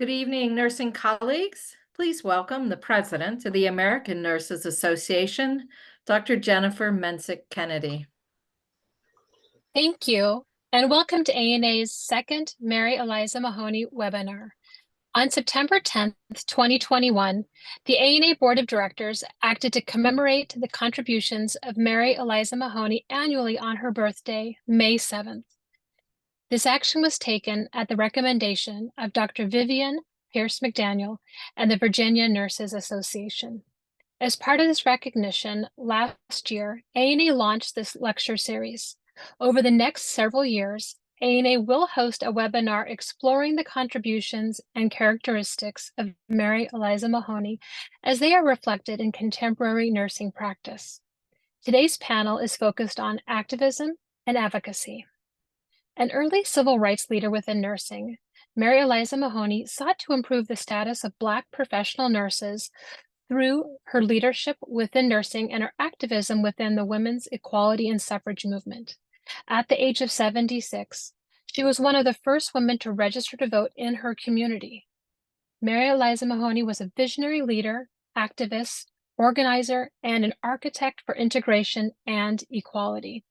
Good evening, nursing colleagues. Please welcome the president of the American Nurses Association, Dr. Jennifer Mensick Kennedy. Thank you, and welcome to ANA's second Mary Eliza Mahoney webinar. On September 10th, 2021, the ANA Board of Directors acted to commemorate the contributions of Mary Eliza Mahoney annually on her birthday, May 7th. This action was taken at the recommendation of Dr. Vivian Pierce McDaniel and the Virginia Nurses Association. As part of this recognition, last year, ANA launched this lecture series. Over the next several years, ANA will host a webinar exploring the contributions and characteristics of Mary Eliza Mahoney as they are reflected in contemporary nursing practice. Today's panel is focused on activism and advocacy. An early civil rights leader within nursing, Mary Eliza Mahoney sought to improve the status of Black professional nurses through her leadership within nursing and her activism within the women's equality and suffrage movement. At the age of 76, she was one of the first women to register to vote in her community. Mary Eliza Mahoney was a visionary leader, activist, organizer, and an architect for integration and equality.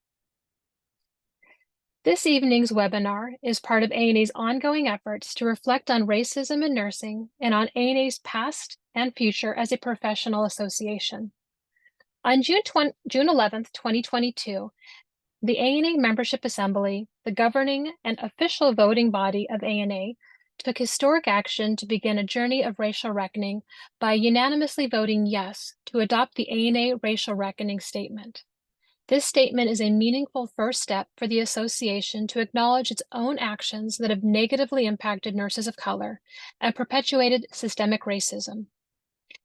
This evening's webinar is part of ANA's ongoing efforts to reflect on racism in nursing and on ANA's past and future as a professional association. On June 11th, 2022, the ANA Membership Assembly, the governing and official voting body of ANA, took historic action to begin a journey of racial reckoning by unanimously voting yes to adopt the ANA Racial Reckoning Statement. This statement is a meaningful first step for the association to acknowledge its own actions that have negatively impacted nurses of color and perpetuated systemic racism.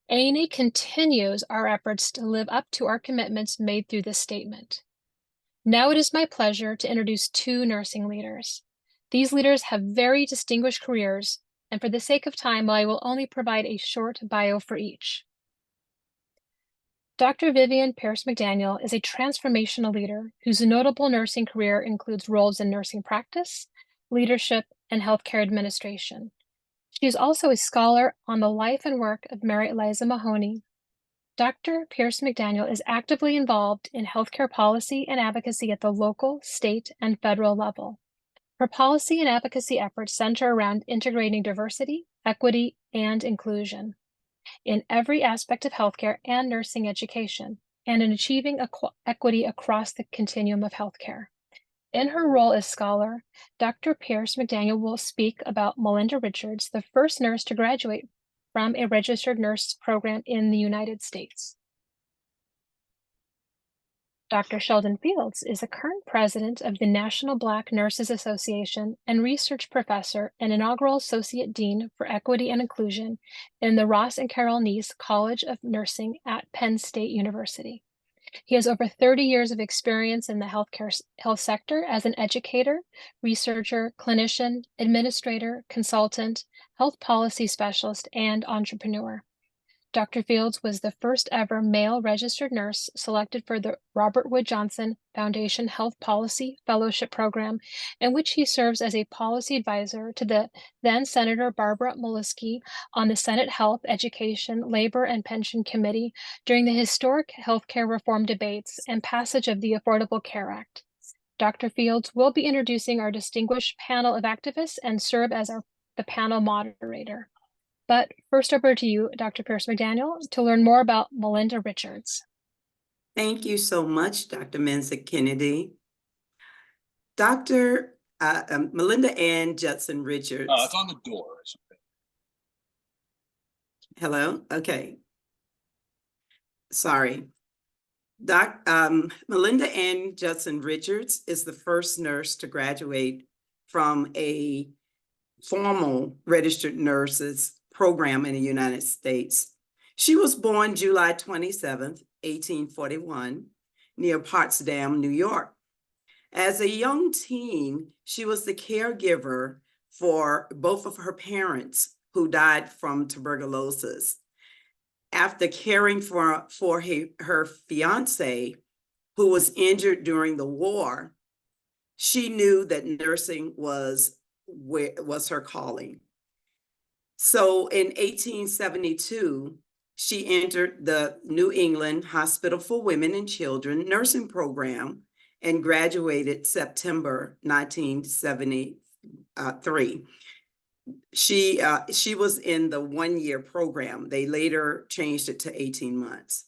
ANA continues our efforts to live up to our commitments made through this statement. Now it is my pleasure to introduce two nursing leaders. These leaders have very distinguished careers, and for the sake of time, I will only provide a short bio for each. Dr. Vivian Pierce McDaniel is a transformational leader whose notable nursing career includes roles in nursing practice, leadership, and healthcare administration. She is also a scholar on the life and work of Mary Eliza Mahoney. Dr. Pierce McDaniel is actively involved in healthcare policy and advocacy at the local, state, and federal level. Her policy and advocacy efforts center around integrating diversity, equity, and inclusion in every aspect of healthcare and nursing education, and in achieving equity across the continuum of healthcare. In her role as scholar, Dr. Pierce McDaniel will speak about Melinda Richards, the first nurse to graduate from a registered nurse program in the United States. Dr. Sheldon Fields is the current president of the National Black Nurses Association and research professor and inaugural associate dean for equity and inclusion in the Ross and Carol Neese College of Nursing at Penn State University. He has over 30 years of experience in the health sector as an educator, researcher, clinician, administrator, consultant, health policy specialist, and entrepreneur. Dr. Fields was the first ever male registered nurse selected for the Robert Wood Johnson Foundation Health Policy Fellowship Program, in which he serves as a policy advisor to the then Senator Barbara Molesky on the Senate Health, Education, Labor, and Pension Committee during the historic healthcare reform debates and passage of the Affordable Care Act. Dr. Fields will be introducing our distinguished panel of activists and serve as the panel moderator. But first over to you, Dr. Pierce McDaniel, to learn more about Melinda Richards. Thank you so much, Dr. Mensick Kennedy. Dr. Melinda Ann Judson Richards. It's on the door. Hello? Okay. Sorry. Melinda Ann Judson Richards is the first nurse to graduate from a formal registered nurses program in the United States. She was born July 27th, 1841, near Potsdam, New York. As a young teen, she was the caregiver for both of her parents who died from tuberculosis. After caring for her fiance, who was injured during the war, she knew that nursing was her calling. So in 1872, she entered the New England Hospital for Women and Children nursing program and graduated September 1973. She was in the 1-year program. They later changed it to 18 months.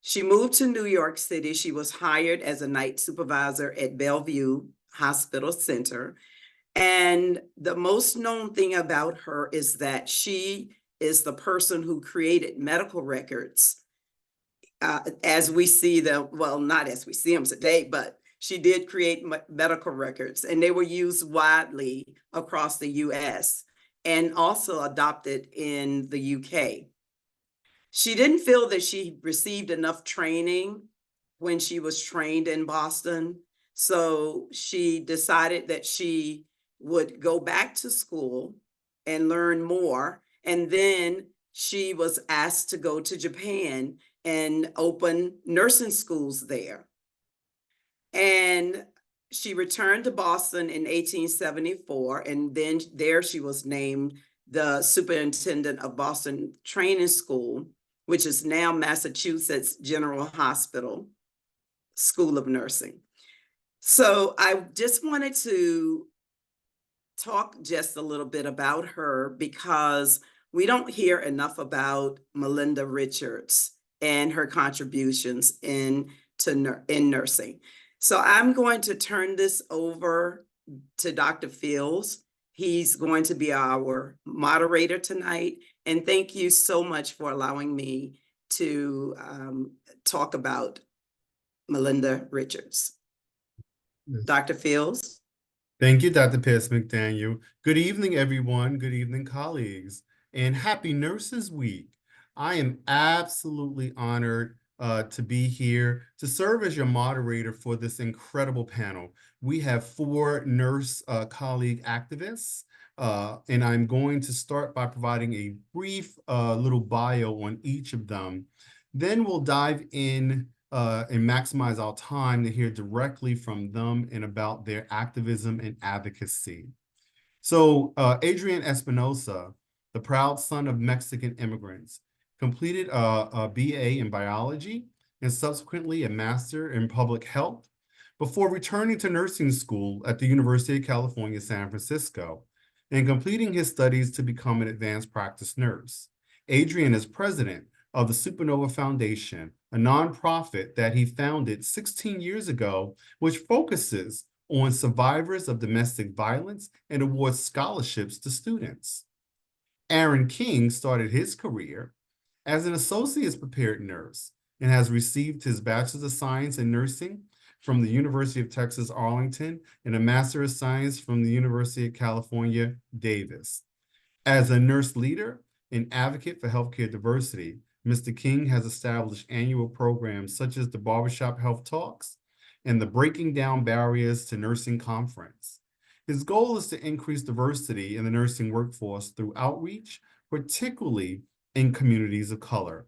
She moved to New York City. She was hired as a night supervisor at Bellevue Hospital Center. And the most known thing about her is that she is the person who created medical records as we see them, well, not as we see them today, but she did create medical records, and they were used widely across the US and also adopted in the UK. She didn't feel that she received enough training when she was trained in Boston, so she decided that she would go back to school and learn more. And then she was asked to go to Japan and open nursing schools there. And she returned to Boston in 1874, and then there she was named the superintendent of Boston Training School, which is now Massachusetts General Hospital School of Nursing. So I just wanted to talk just a little bit about her because we don't hear enough about Melinda Richards and her contributions in nursing. So I'm going to turn this over to Dr. Fields. He's going to be our moderator tonight. And thank you so much for allowing me to talk about Melinda Richards. Dr. Fields. Thank you, Dr. Pierce McDaniel. Good evening, everyone. Good evening, colleagues. And happy Nurses Week. I am absolutely honored to be here to serve as your moderator for this incredible panel. We have 4 nurse colleague activists, and I'm going to start by providing a brief little bio on each of them. Then we'll dive in and maximize our time to hear directly from them and about their activism and advocacy. So Adrian Espinosa, the proud son of Mexican immigrants, completed a BA in biology and subsequently a master in public health before returning to nursing school at the University of California, San Francisco, and completing his studies to become an advanced practice nurse. Adrian is president of the Supernova Foundation, a nonprofit that he founded 16 years ago, which focuses on survivors of domestic violence and awards scholarships to students. Aaron King started his career as an associate's prepared nurse and has received his Bachelor's of Science in Nursing from the University of Texas, Arlington, and a Master of Science from the University of California, Davis. As a nurse leader and advocate for healthcare diversity, Mr. King has established annual programs such as the Barbershop Health Talks and the Breaking Down Barriers to Nursing Conference. His goal is to increase diversity in the nursing workforce through outreach, particularly in communities of color.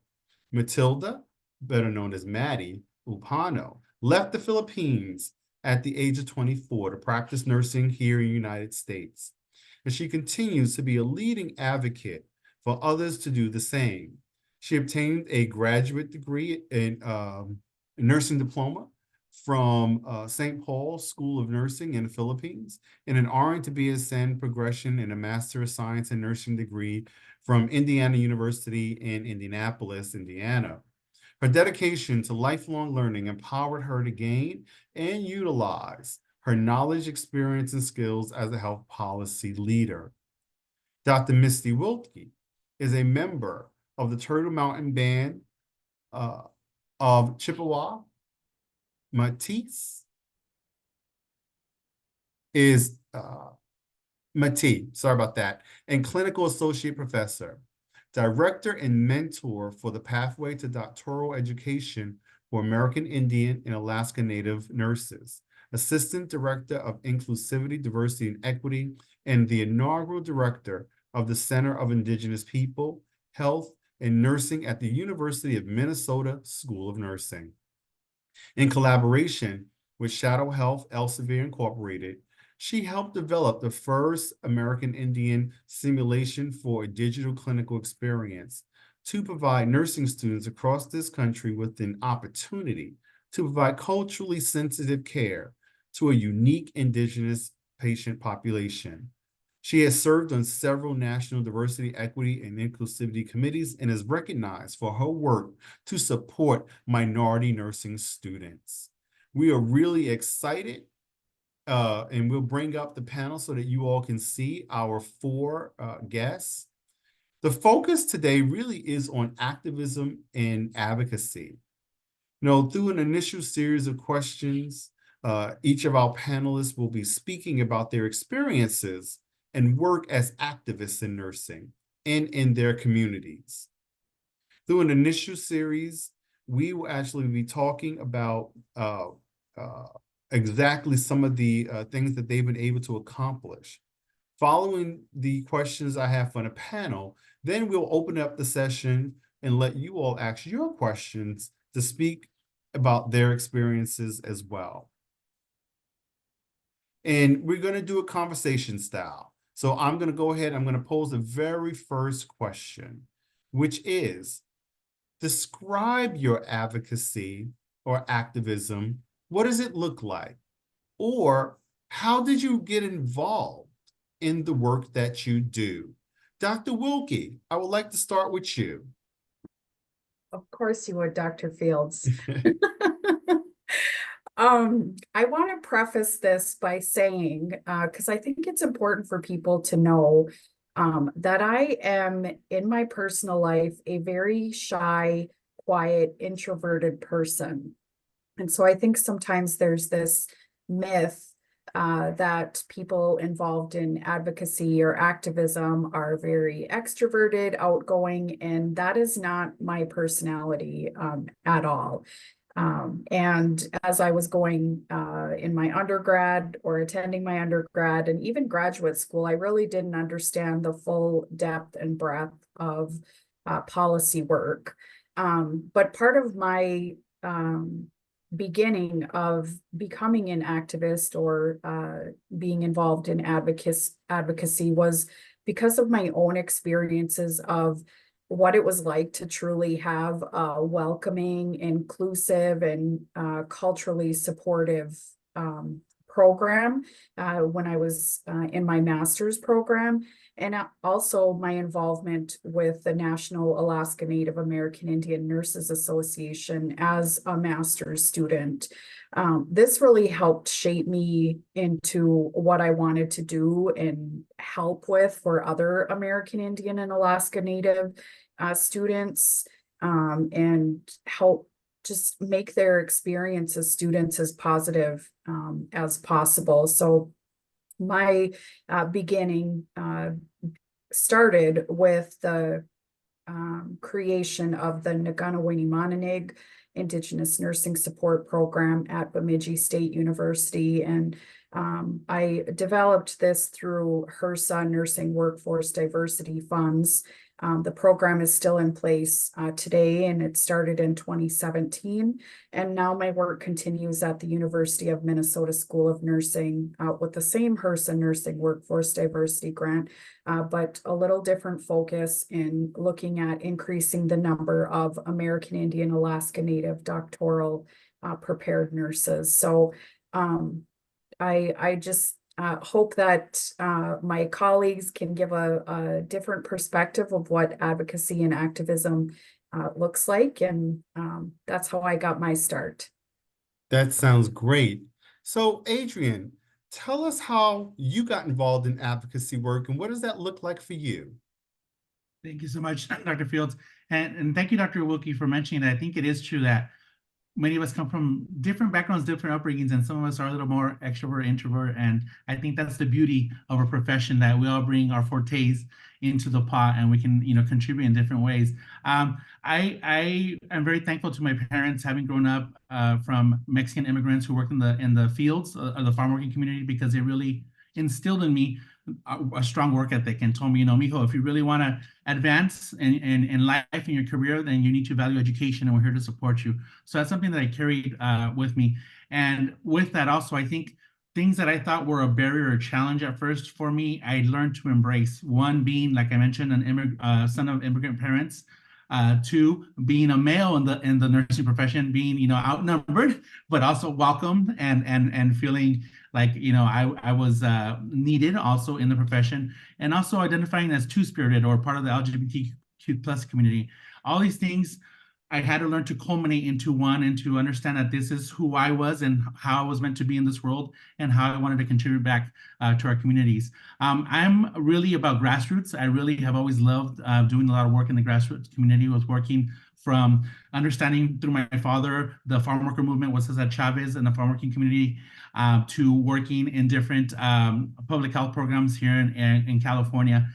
Matilda, better known as Maddie Upano, left the Philippines at the age of 24 to practice nursing here in the United States. And she continues to be a leading advocate for others to do the same. She obtained a graduate degree in nursing diploma from St. Paul School of Nursing in the Philippines, and an RN to BSN progression and a Master of Science in Nursing degree from Indiana University in Indianapolis, Indiana. Her dedication to lifelong learning empowered her to gain and utilize her knowledge, experience, and skills as a health policy leader. Dr. Misty Wilkie is a member of the Turtle Mountain Band of Chippewa. Matisse is sorry about that, and clinical associate professor, director and mentor for the Pathway to Doctoral Education for American Indian and Alaska Native Nurses, assistant director of Inclusivity, Diversity, and Equity, and the inaugural director of the Center of Indigenous People, Health, and Nursing at the University of Minnesota School of Nursing. In collaboration with Shadow Health Elsevier Incorporated, She helped develop the first American Indian simulation for a digital clinical experience to provide nursing students across this country with an opportunity to provide culturally sensitive care to a unique Indigenous patient population. She has served on several national diversity, equity, and inclusivity committees and is recognized for her work to support minority nursing students. We are really excited, and we'll bring up the panel so that you all can see our four guests. The focus today really is on activism and advocacy. Through an initial series of questions, each of our panelists will be speaking about their experiences and work as activists in nursing and in their communities. Through an initial series, we will actually be talking about exactly some of the things that they've been able to accomplish. Following the questions I have for the panel, then we'll open up the session and let you all ask your questions to speak about their experiences as well. And we're going to do a conversation style. So I'm going to go ahead, I'm going to pose the very first question, which is, describe your advocacy or activism. What does it look like? Or how did you get involved in the work that you do? Dr. Wilkie, I would like to start with you. Of course you would, Dr. Fields. I want to preface this by saying, because I think it's important for people to know that I am, in my personal life, a very shy, quiet, introverted person. And so I think sometimes there's this myth that people involved in advocacy or activism are very extroverted, outgoing, and that is not my personality at all. And as I was going in my undergrad or attending my undergrad and even graduate school, I really didn't understand the full depth and breadth of policy work. But part of my beginning of becoming an activist or being involved in advocacy was because of my own experiences of what it was like to truly have a welcoming, inclusive, and culturally supportive program when I was in my master's program, and also my involvement with the National Alaska Native American Indian Nurses Association as a master's student. This really helped shape me into what I wanted to do and help with for other American Indian and Alaska Native students, and help just make their experience as students as positive as possible. So my beginning started with the creation of the Naganawini Indigenous Nursing Support Program at Bemidji State University. And I developed this through HRSA Nursing Workforce Diversity Funds. The program is still in place today, and it started in 2017. And now my work continues at the University of Minnesota School of Nursing with the same HRSA Nursing Workforce Diversity Grant, but a little different focus in looking at increasing the number of American Indian, Alaska Native doctoral prepared nurses. So I just hope that my colleagues can give a different perspective of what advocacy and activism looks like. And that's how I got my start. That sounds great. So, Adrian, tell us how you got involved in advocacy work and what does that look like for you? Thank you so much, Dr. Fields. And thank you, Dr. Wilkie, for mentioning that. I think it is true that many of us come from different backgrounds, different upbringings, and some of us are a little more extrovert, introvert. And I think that's the beauty of a profession, that we all bring our fortes into the pot and we can, contribute in different ways. I am very thankful to my parents, having grown up from Mexican immigrants who worked in the fields of the farm working community, because they really instilled in me a strong work ethic and told me, mijo, if you really want to advance in life and your career, then you need to value education, and we're here to support you. So that's something that I carried with me. And with that also, I think things that I thought were a barrier or challenge at first for me, I learned to embrace. One being, like I mentioned, son of immigrant parents. Two, being a male in the nursing profession, being outnumbered, but also welcomed and feeling like I was needed also in the profession, and also identifying as two-spirited or part of the LGBTQ plus community. All these things I had to learn to culminate into one and to understand that this is who I was and how I was meant to be in this world and how I wanted to contribute back to our communities. I'm really about grassroots. I really have always loved doing a lot of work in the grassroots community, was working from understanding through my father, the farm worker movement was Cesar Chavez and the farm working community, to working in different public health programs here in California.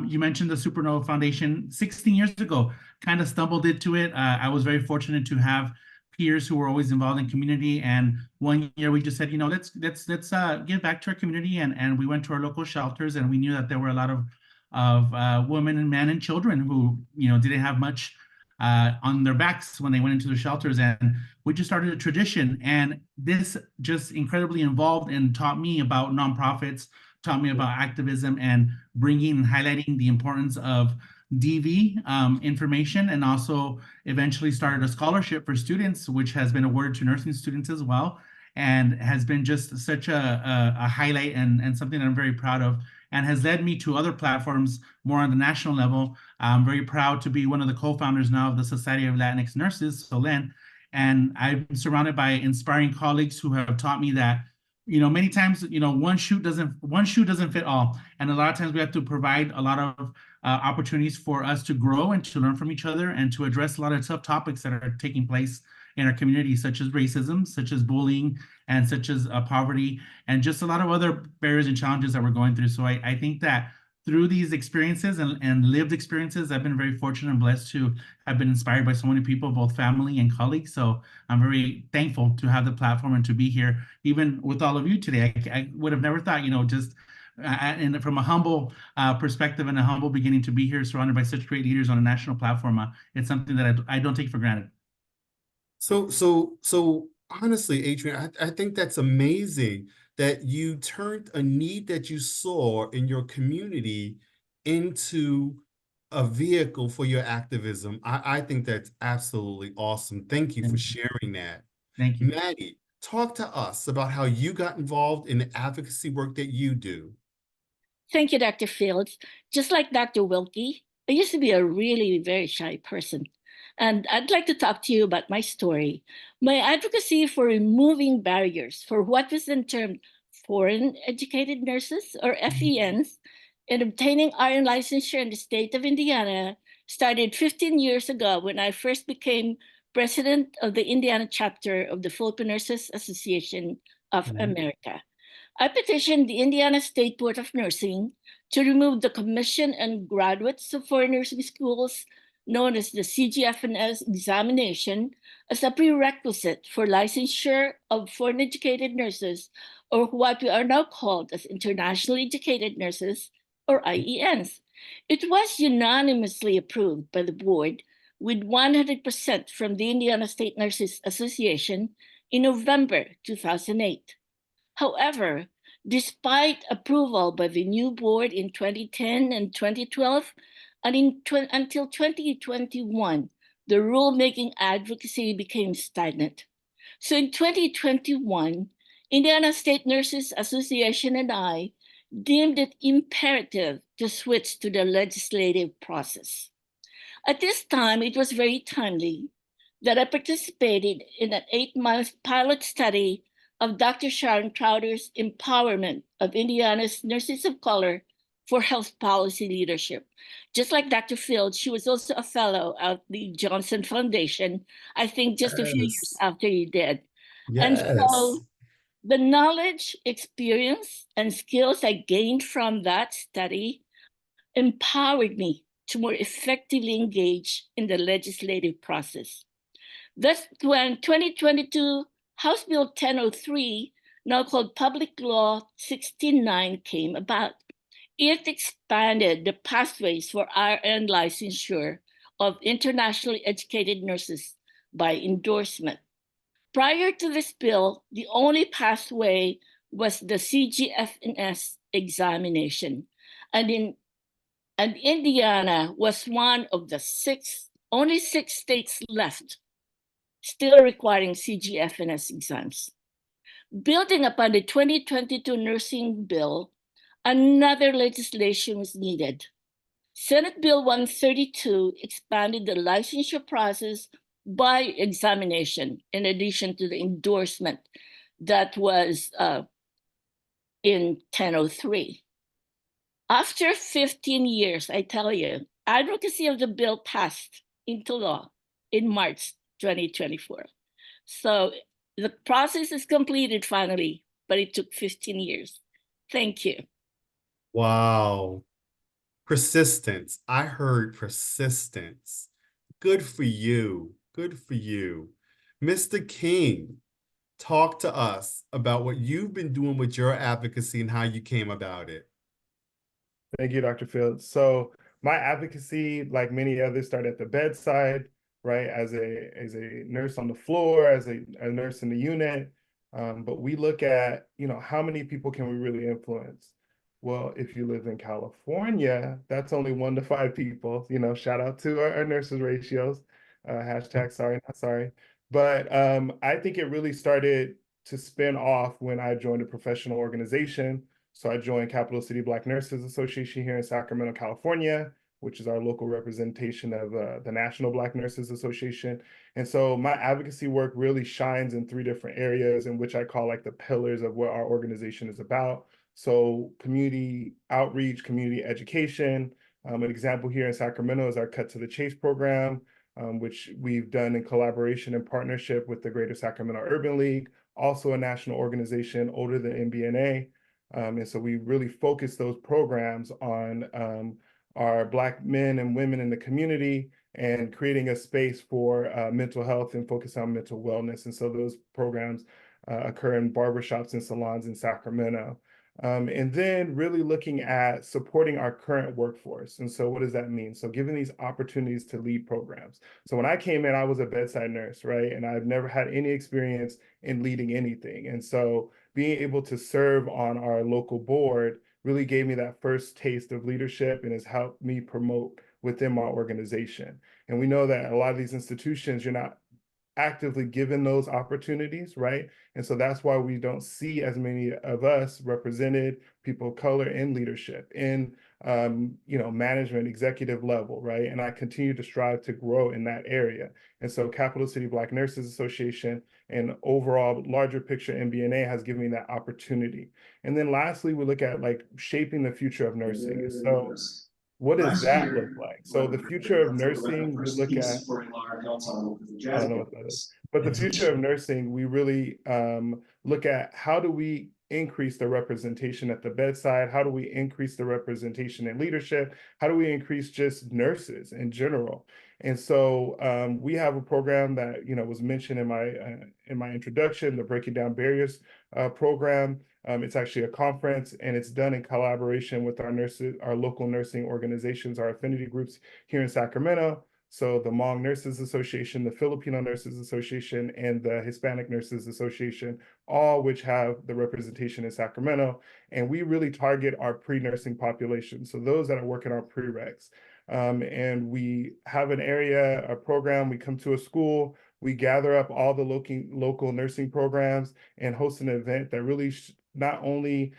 You mentioned the Supernova Foundation 16 years ago, kind of stumbled into it. I was very fortunate to have peers who were always involved in community. And one year we just said, let's give back to our community. And we went to our local shelters, and we knew that there were a lot of women and men and children who, didn't have much on their backs when they went into the shelters. And we just started a tradition. And this just incredibly involved and taught me about nonprofits, taught me about activism and bringing and highlighting the importance of DV information, and also eventually started a scholarship for students, which has been awarded to nursing students as well, and has been just such a highlight and something that I'm very proud of, and has led me to other platforms more on the national level. I'm very proud to be one of the co-founders now of the Society of Latinx Nurses, SOLEN, and I'm surrounded by inspiring colleagues who have taught me that many times, one shoe doesn't fit all. And a lot of times we have to provide a lot of opportunities for us to grow and to learn from each other and to address a lot of tough topics that are taking place in our community, such as racism, such as bullying, and such as poverty, and just a lot of other barriers and challenges that we're going through. So I think that through these experiences and lived experiences, I've been very fortunate and blessed to have been inspired by so many people, both family and colleagues. So I'm very thankful to have the platform and to be here, even with all of you today. I would have never thought, just and from a humble perspective and a humble beginning, to be here surrounded by such great leaders on a national platform. It's something that I don't take for granted. So honestly, Adrian, I think that's amazing that you turned a need that you saw in your community into a vehicle for your activism. I think that's absolutely awesome. Thank you for sharing that. Thank you. Maddie, talk to us about how you got involved in the advocacy work that you do. Thank you, Dr. Fields. Just like Dr. Wilkie, I used to be a really very shy person. And I'd like to talk to you about my story. My advocacy for removing barriers for what was then termed foreign educated nurses, or FENs, and obtaining RN licensure in the state of Indiana started 15 years ago when I first became president of the Indiana chapter of the Filipino Nurses Association of America. I petitioned the Indiana State Board of Nursing to remove the commission and graduates of foreign nursing schools, known as the CGFNS examination, as a prerequisite for licensure of foreign educated nurses, or what we are now called as internationally educated nurses, or IENs. It was unanimously approved by the board with 100% from the Indiana State Nurses Association in November 2008. However, despite approval by the new board in 2010 and 2012, and until 2021, the rulemaking advocacy became stagnant. So in 2021, Indiana State Nurses Association and I deemed it imperative to switch to the legislative process. At this time, it was very timely that I participated in an 8-month pilot study of Dr. Sharon Crowder's empowerment of Indiana's nurses of color for health policy leadership. Just like Dr. Fields, she was also a fellow at the Johnson Foundation, I think just a few years after you did. And so the knowledge, experience, and skills I gained from that study empowered me to more effectively engage in the legislative process. Thus, when 2022 House Bill 1003, now called Public Law 69, came about, it expanded the pathways for RN licensure of internationally educated nurses by endorsement. Prior to this bill, the only pathway was the CGFNS examination. And Indiana was one of the only 6 states left still requiring CGFNS exams. Building upon the 2022 nursing bill, another legislation was needed. Senate Bill 132 expanded the licensure process by examination in addition to the endorsement that was in 1003. After 15 years, I tell you, advocacy of the bill passed into law in March 2024. So the process is completed finally, but it took 15 years. Thank you. Wow. Persistence. I heard persistence. Good for you. Good for you. Mr. King, talk to us about what you've been doing with your advocacy and how you came about it. Thank you, Dr. Fields. So my advocacy, like many others, started at the bedside, right? As a nurse on the floor, as a nurse in the unit. But we look at, how many people can we really influence? Well, if you live in California, that's only 1 to 5 people. Shout out to our nurses ratios. Hashtag sorry, not sorry. But I think it really started to spin off when I joined a professional organization. So I joined Capital City Black Nurses Association here in Sacramento, California, which is our local representation of the National Black Nurses Association. And so my advocacy work really shines in 3 different areas, in which I call like the pillars of what our organization is about. So community outreach, community education. An example here in Sacramento is our Cut to the Chase program, which we've done in collaboration and partnership with the Greater Sacramento Urban League, also a national organization older than MBNA. And so we really focus those programs on our Black men and women in the community and creating a space for mental health and focus on mental wellness. And so those programs occur in barbershops and salons in Sacramento. And then really looking at supporting our current workforce. And so what does that mean? So giving these opportunities to lead programs. So when I came in, I was a bedside nurse, right? And I've never had any experience in leading anything. And so being able to serve on our local board really gave me that first taste of leadership and has helped me promote within my organization. And we know that a lot of these institutions, you're not actively given those opportunities, right? And so that's why we don't see as many of us represented, people of color in leadership, in management, executive level, right? And I continue to strive to grow in that area. And so Capital City Black Nurses Association and overall larger picture MBNA has given me that opportunity. And then lastly, we look at like shaping the future of nursing. So what does that look like? So the future of nursing, we look at, I don't know what that is, but the future of nursing, we really look at how do we increase the representation at the bedside? How do we increase the representation in leadership? How do we increase just nurses in general? And so we have a program that was mentioned in my introduction, the Breaking Down Barriers program. It's actually a conference, and it's done in collaboration with our nurses, our local nursing organizations, our affinity groups here in Sacramento. So the Hmong Nurses Association, the Filipino Nurses Association, and the Hispanic Nurses Association, all which have the representation in Sacramento. And we really target our pre-nursing population. So those that are working on prereqs. And we have an area, a program, we come to a school, we gather up all the local nursing programs and host an event that really not only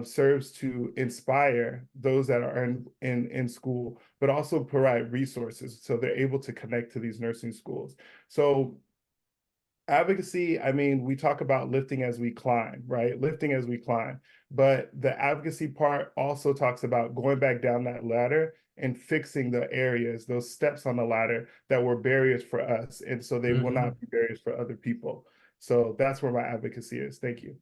serves to inspire those that are in school, but also provide resources so they're able to connect to these nursing schools. So advocacy, I mean, we talk about lifting as we climb, right? Lifting as we climb. But the advocacy part also talks about going back down that ladder and fixing the areas, those steps on the ladder that were barriers for us. And so they will not be barriers for other people. So that's where my advocacy is. Thank you.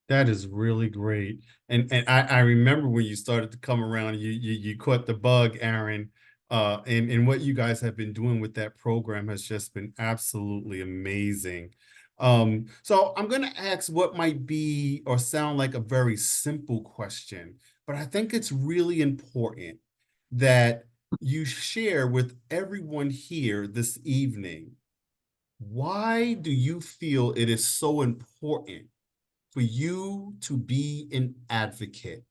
That is really great. And I remember when you started to come around, you caught the bug, Aaron. And what you guys have been doing with that program has just been absolutely amazing. So I'm going to ask what might be or sound like a very simple question, but I think it's really important that you share with everyone here this evening. Why do you feel it is so important for you to be an advocate?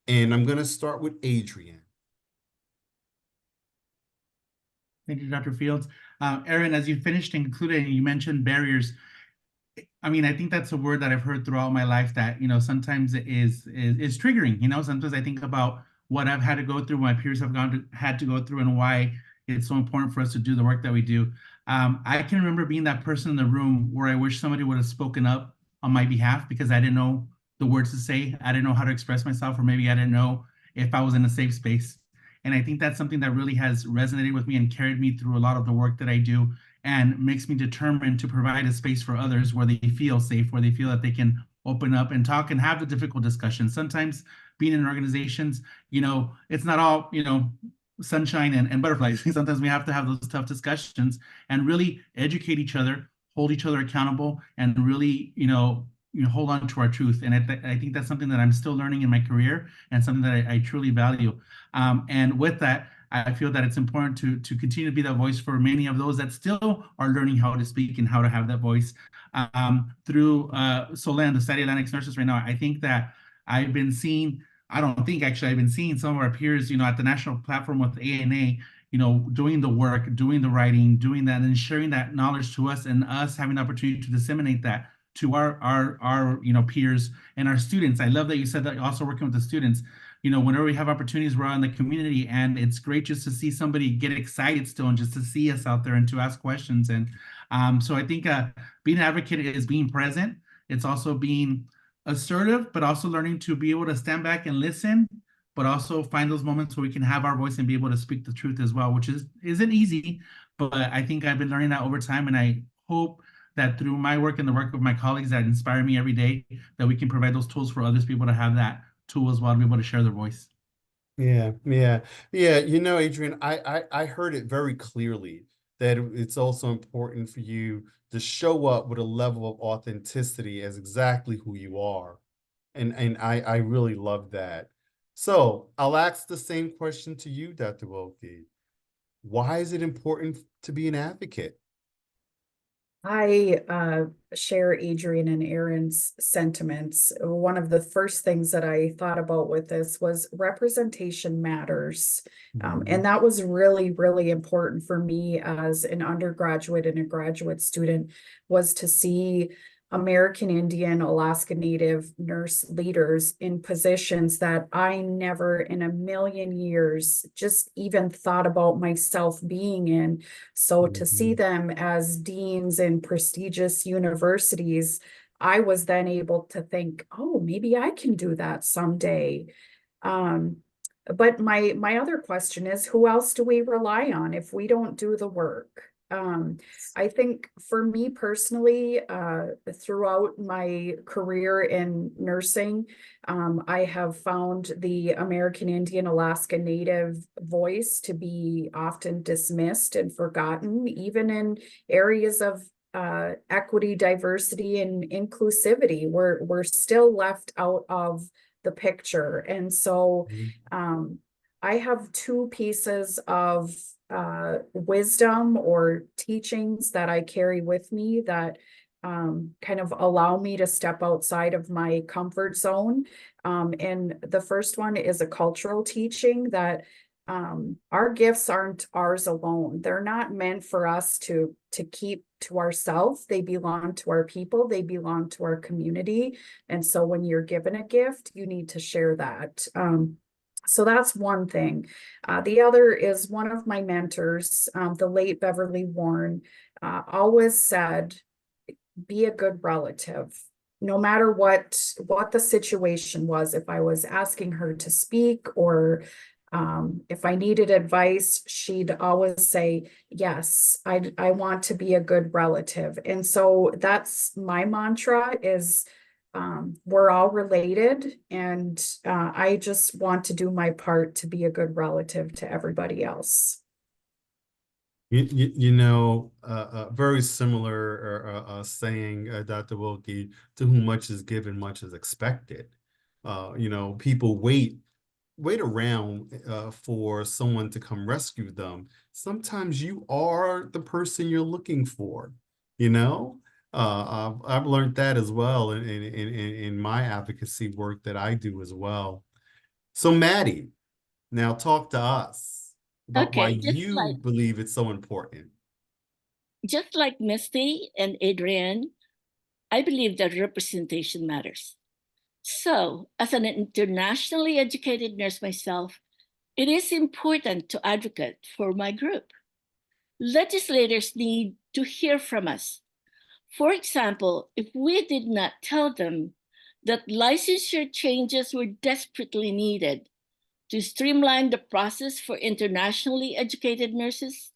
And I'm going to start with Adrian. Thank you, Dr. Fields. Erin, as you finished and concluded, you mentioned barriers. I mean, I think that's a word that I've heard throughout my life that, sometimes it is triggering. Sometimes I think about what I've had to go through, my peers have had to go through, and why it's so important for us to do the work that we do. I can remember being that person in the room where I wish somebody would have spoken up on my behalf because I didn't know the words to say. I didn't know how to express myself, or maybe I didn't know if I was in a safe space. And I think that's something that really has resonated with me and carried me through a lot of the work that I do, and makes me determined to provide a space for others where they feel safe, where they feel that they can open up and talk and have the difficult discussions. Sometimes being in organizations, it's not all, sunshine and butterflies. Sometimes we have to have those tough discussions and really educate each other, hold each other accountable, and really, hold on to our truth. And I think that's something that I'm still learning in my career, and something that I truly value. And with that, I feel that it's important to continue to be that voice for many of those that still are learning how to speak and how to have that voice. Through SOLAN, the Study Atlantic Nurses right now, I think that I've been seeing some of our peers, at the national platform with ANA, doing the work, doing the writing, doing that, and sharing that knowledge to us, and us having the opportunity to disseminate that to our peers and our students. I love that you said that you're also working with the students. Whenever we have opportunities, we're out in the community, and it's great just to see somebody get excited still, and just to see us out there and to ask questions. And so I think being an advocate is being present. It's also being assertive, but also learning to be able to stand back and listen, but also find those moments where we can have our voice and be able to speak the truth as well, which isn't easy. But I think I've been learning that over time, and I hope that through my work and the work of my colleagues that inspire me every day, that we can provide those tools for others, people to have that tool as well, to be able to share their voice. Yeah. Adrian, I heard it very clearly that it's also important for you to show up with a level of authenticity as exactly who you are. And I really love that. So I'll ask the same question to you, Dr. Wilkie. Why is it important to be an advocate? I share Adrian and Erin's sentiments. One of the first things that I thought about with this was representation matters. And that was really, really important for me as an undergraduate and a graduate student, was to see American Indian, Alaska Native nurse leaders in positions that I never in a million years just even thought about myself being in. So to see them as deans in prestigious universities, I was then able to think, oh, maybe I can do that someday. But my other question is, who else do we rely on if we don't do the work? I think for me personally, throughout my career in nursing, I have found the American Indian, Alaska Native voice to be often dismissed and forgotten, even in areas of equity, diversity, and inclusivity. We're still left out of the picture. And so I have two pieces of wisdom or teachings that I carry with me that kind of allow me to step outside of my comfort zone. And the first one is a cultural teaching that our gifts aren't ours alone. They're not meant for us to keep to ourselves. They belong to our people. They belong to our community. And so when you're given a gift, you need to share that. So that's one thing. The other is one of my mentors, the late Beverly Warren, always said, be a good relative. No matter what the situation was, if I was asking her to speak or if I needed advice, she'd always say, yes, I want to be a good relative. And so that's my mantra is, we're all related, and I just want to do my part to be a good relative to everybody else. Very similar saying, Dr. Wilkie, to whom much is given, much is expected. People wait around for someone to come rescue them. Sometimes you are the person you're looking for, I've learned that as well in my advocacy work that I do as well. So Maddie, now talk to us about why Okay, you believe it's so important. just like Misty and Adrienne, I believe that representation matters. So, as an internationally educated nurse myself, it is important to advocate for my group. Legislators need to hear from us. For example, if we did not tell them that licensure changes were desperately needed to streamline the process for internationally educated nurses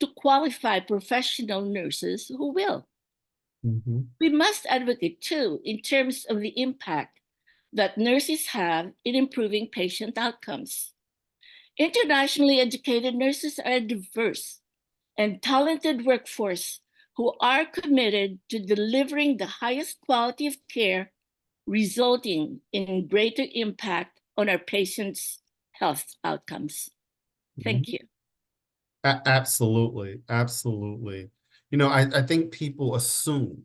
to qualify professional nurses who will. We must advocate too in terms of the impact that nurses have in improving patient outcomes. Internationally educated nurses are a diverse and talented workforce who are committed to delivering the highest quality of care, resulting in greater impact on our patients' health outcomes. Thank you. Absolutely, absolutely. You know, I think people assume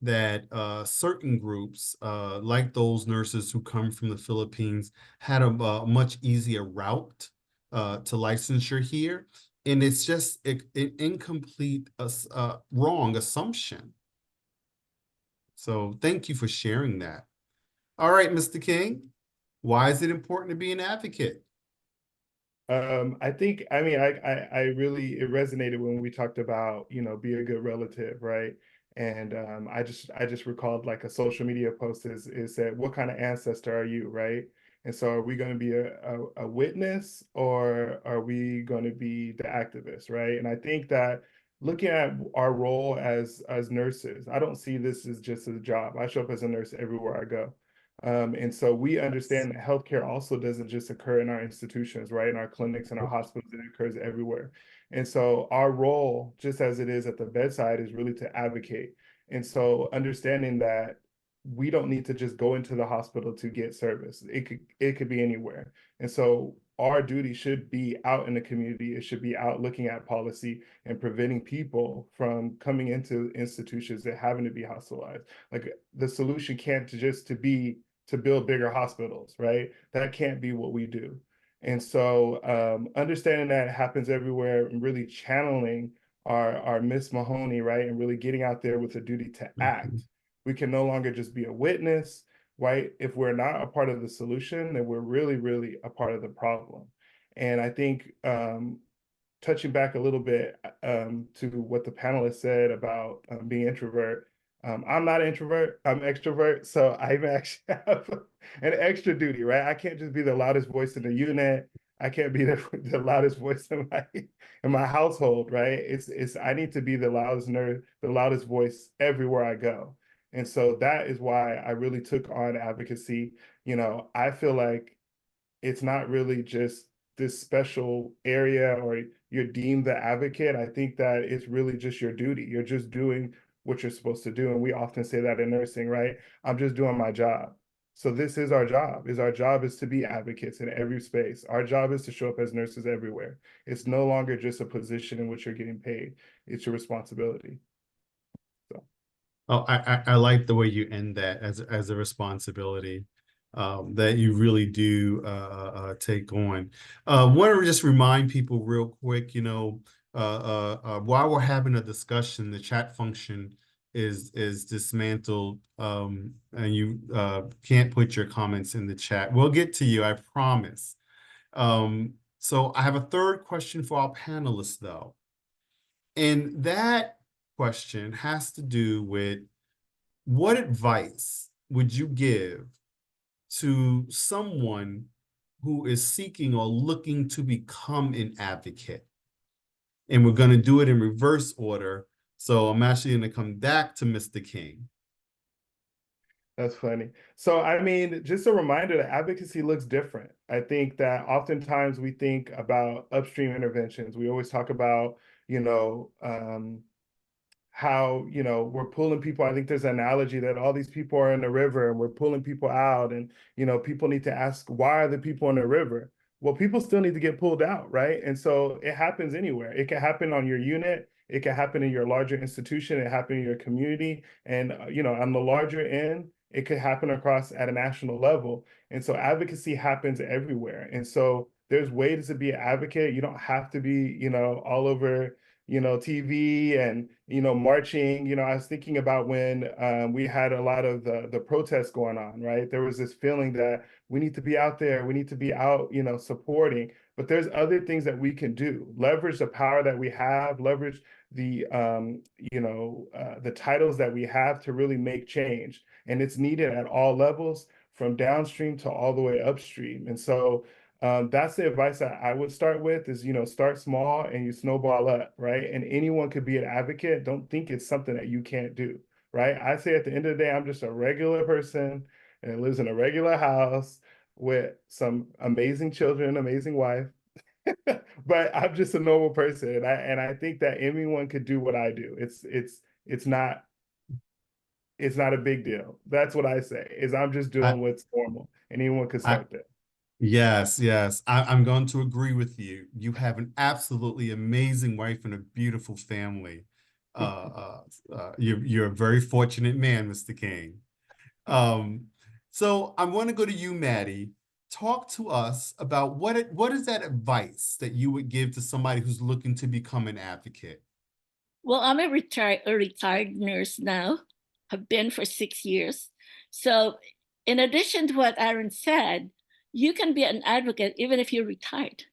that certain groups, like those nurses who come from the Philippines, had a much easier route to licensure here. And it's just an incomplete, wrong assumption. So thank you for sharing that. All right, Mr. King, why is it important to be an advocate? I think, I mean, I really, it resonated when we talked about, you know, be a good relative, right? And I just recalled like a social media post is said, what kind of ancestor are you, right? And so are we going to be a witness, or are we going to be the activist, right? And I think that looking at our role as nurses, I don't see this as just a job. I show up as a nurse everywhere I go. And so we understand that healthcare also doesn't just occur in our institutions, right? In our clinics and our hospitals, it occurs everywhere. And so our role, just as it is at the bedside, is really to advocate. And so understanding that we don't need to just go into the hospital to get service. It could be anywhere. And so our duty should be out in the community. It should be out looking at policy and preventing people from coming into institutions and having to be hospitalized. Like the solution can't just be to build bigger hospitals, right? That can't be what we do. And so understanding that happens everywhere and really channeling our Miss Mahoney, right? And really getting out there with a duty to act. We can no longer just be a witness, right? If we're not a part of the solution, then we're really, really a part of the problem. And I think touching back a little bit to what the panelists said about being introvert, I'm not an introvert, I'm extrovert. So I actually have an extra duty, right? I can't just be the loudest voice in the unit. I can't be the loudest voice in my household, right? It's I need to be the loudest nerd, the loudest voice everywhere I go. And so that is why I really took on advocacy. You know, I feel like it's not really just this special area or you're deemed the advocate. I think that it's really just your duty. You're just doing what you're supposed to do. And we often say that in nursing, right? I'm just doing my job. So this is our job. Our job is to be advocates in every space. Our job is to show up as nurses everywhere. It's no longer just a position in which you're getting paid. It's your responsibility. So. Oh, I like the way you end that as a responsibility that you really do take on. Want to just remind people real quick, you know, while we're having a discussion, the chat function is dismantled, and you can't put your comments in the chat. We'll get to you, I promise. So I have a third question for our panelists, though, and that question has to do with what advice would you give to someone who is seeking or looking to become an advocate? And we're going to do it in reverse order. So I'm actually going to come back to Mr. King. That's funny. So, I mean, just a reminder that advocacy looks different. I think that oftentimes we think about upstream interventions. We always talk about, you know, how, you know, we're pulling people. I think there's an analogy that all these people are in the river and we're pulling people out, and, you know, people need to ask, why are the people in the river? Well, people still need to get pulled out, right? And so it happens anywhere. It can happen on your unit. It can happen in your larger institution, it happen in your community, and on the larger end, it could happen across at a national level. And so advocacy happens everywhere. And so there's ways to be an advocate. You don't have to be, all over, TV and, marching. I was thinking about when we had a lot of the protests going on, right? There was this feeling that we need to be out there, we need to be out, supporting. But there's other things that we can do. Leverage the power that we have, leverage the titles that we have to really make change. And it's needed at all levels, from downstream to all the way upstream. And so that's the advice that I would start with is, start small and you snowball up, right? And anyone could be an advocate. Don't think it's something that you can't do, right? I say at the end of the day, I'm just a regular person and lives in a regular house with some amazing children, amazing wife. But I'm just a normal person. And I think that anyone could do what I do. It's not a big deal. That's what I say, is I'm just doing what's normal, and anyone could start there. Yes, yes. I'm going to agree with you. You have an absolutely amazing wife and a beautiful family. You're a very fortunate man, Mr. King. So I want to go to you, Maddie. Talk to us about what is that advice that you would give to somebody who's looking to become an advocate? Well, I'm a retired nurse now. Have been for 6 years. So in addition to what Aaron said, you can be an advocate even if you're retired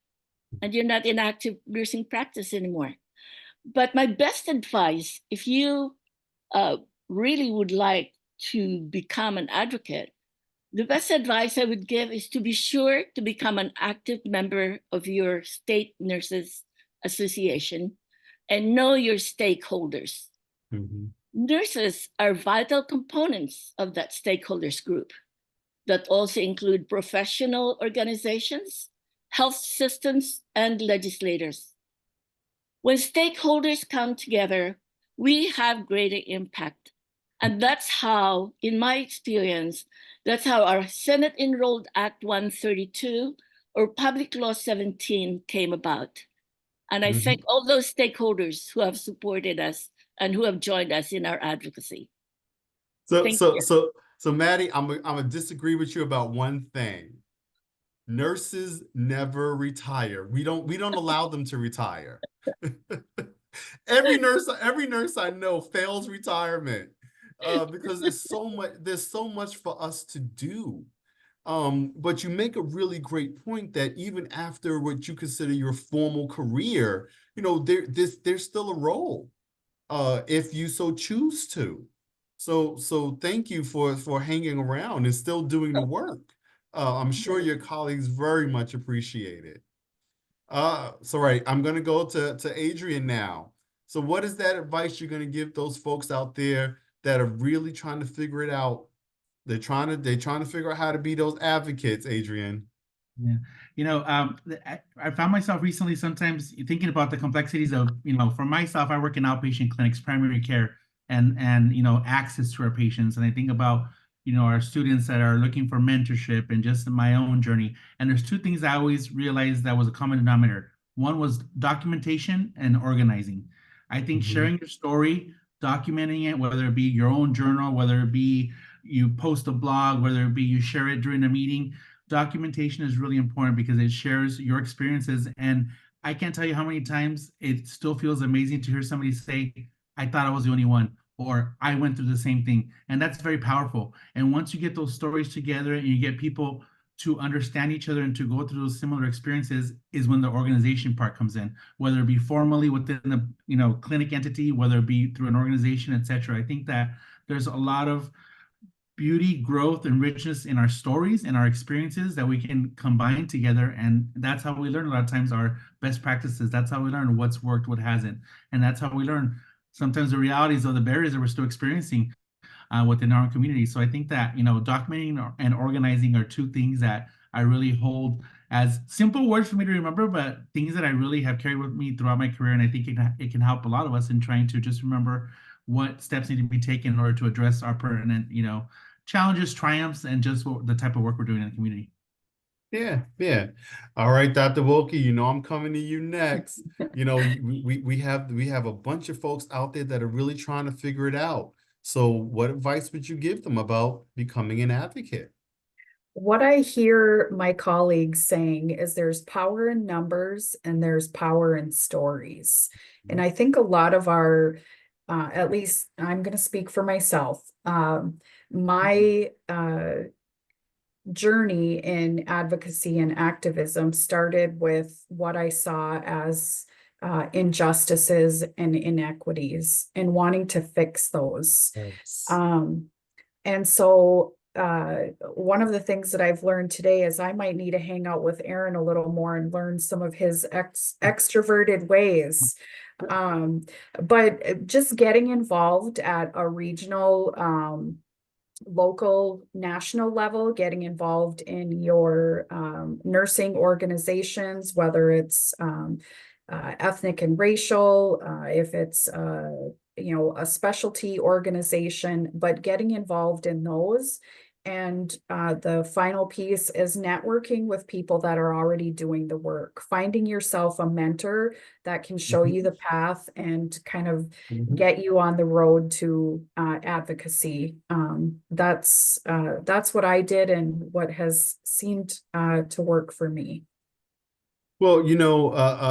and you're not in active nursing practice anymore. But my best advice, if you really would like to become an advocate, the best advice I would give is to be sure to become an active member of your state nurses association and know your stakeholders. Mm-hmm. Nurses are vital components of that stakeholders group that also include professional organizations, health systems, and legislators. When stakeholders come together, we have greater impact. And that's how, in my experience, that's how our Senate Enrolled Act 132 or Public Law 17 came about. And I thank all those stakeholders who have supported us and who have joined us in our advocacy. So Maddie, I'm gonna disagree with you about one thing. Nurses never retire. We don't allow them to retire. Every nurse I know fails retirement because there's so much for us to do. But you make a really great point that even after what you consider your formal career, there's still a role if you so choose to. So thank you for hanging around and still doing the work. I'm sure your colleagues very much appreciate it. Right, I'm going to go to Adrian now. So what is that advice you're going to give those folks out there that are really trying to figure it out? They're trying to figure out how to be those advocates, Adrian. Yeah. I found myself recently sometimes thinking about the complexities of, for myself, I work in outpatient clinics, primary care, and access to our patients. And I think about, our students that are looking for mentorship and just my own journey. And there's two things I always realized that was a common denominator. One was documentation and organizing. I think sharing your story, documenting it, whether it be your own journal, whether it be you post a blog, whether it be you share it during a meeting, documentation is really important because it shares your experiences. And I can't tell you how many times it still feels amazing to hear somebody say, I thought I was the only one, or I went through the same thing. And that's very powerful. And once you get those stories together and you get people to understand each other and to go through those similar experiences is when the organization part comes in, whether it be formally within the clinic entity, whether it be through an organization, et cetera. I think that there's a lot of beauty, growth, and richness in our stories and our experiences that we can combine together. And that's how we learn a lot of times our best practices. That's how we learn what's worked, what hasn't. And that's how we learn sometimes the realities of the barriers that we're still experiencing within our own community. So I think that, documenting and organizing are two things that I really hold as simple words for me to remember, but things that I really have carried with me throughout my career. And I think it can help a lot of us in trying to just remember what steps need to be taken in order to address our pertinent, challenges, triumphs, and just the type of work we're doing in the community. Yeah, yeah. All right, Dr. Wilkie, you know I'm coming to you next. You know, we have a bunch of folks out there that are really trying to figure it out. So what advice would you give them about becoming an advocate? What I hear my colleagues saying is there's power in numbers and there's power in stories. And I think a lot of our, at least I'm going to speak for myself, my journey in advocacy and activism started with what I saw as injustices and inequities and wanting to fix those. Yes. And so one of the things that I've learned today is I might need to hang out with Aaron a little more and learn some of his extroverted ways. But just getting involved at a regional, local, national level, getting involved in your nursing organizations, whether it's ethnic and racial, if it's a specialty organization, but getting involved in those. And the final piece is networking with people that are already doing the work, finding yourself a mentor that can show you the path and kind of get you on the road to advocacy. That's what I did and what has seemed to work for me. Well,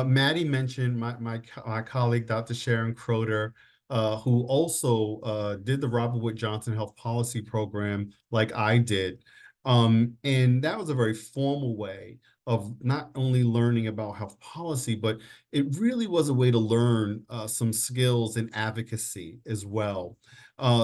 Maddie mentioned my colleague, Dr. Sharon Croder, who also did the Robert Wood Johnson Health Policy Program like I did. And that was a very formal way of not only learning about health policy, but it really was a way to learn some skills in advocacy as well.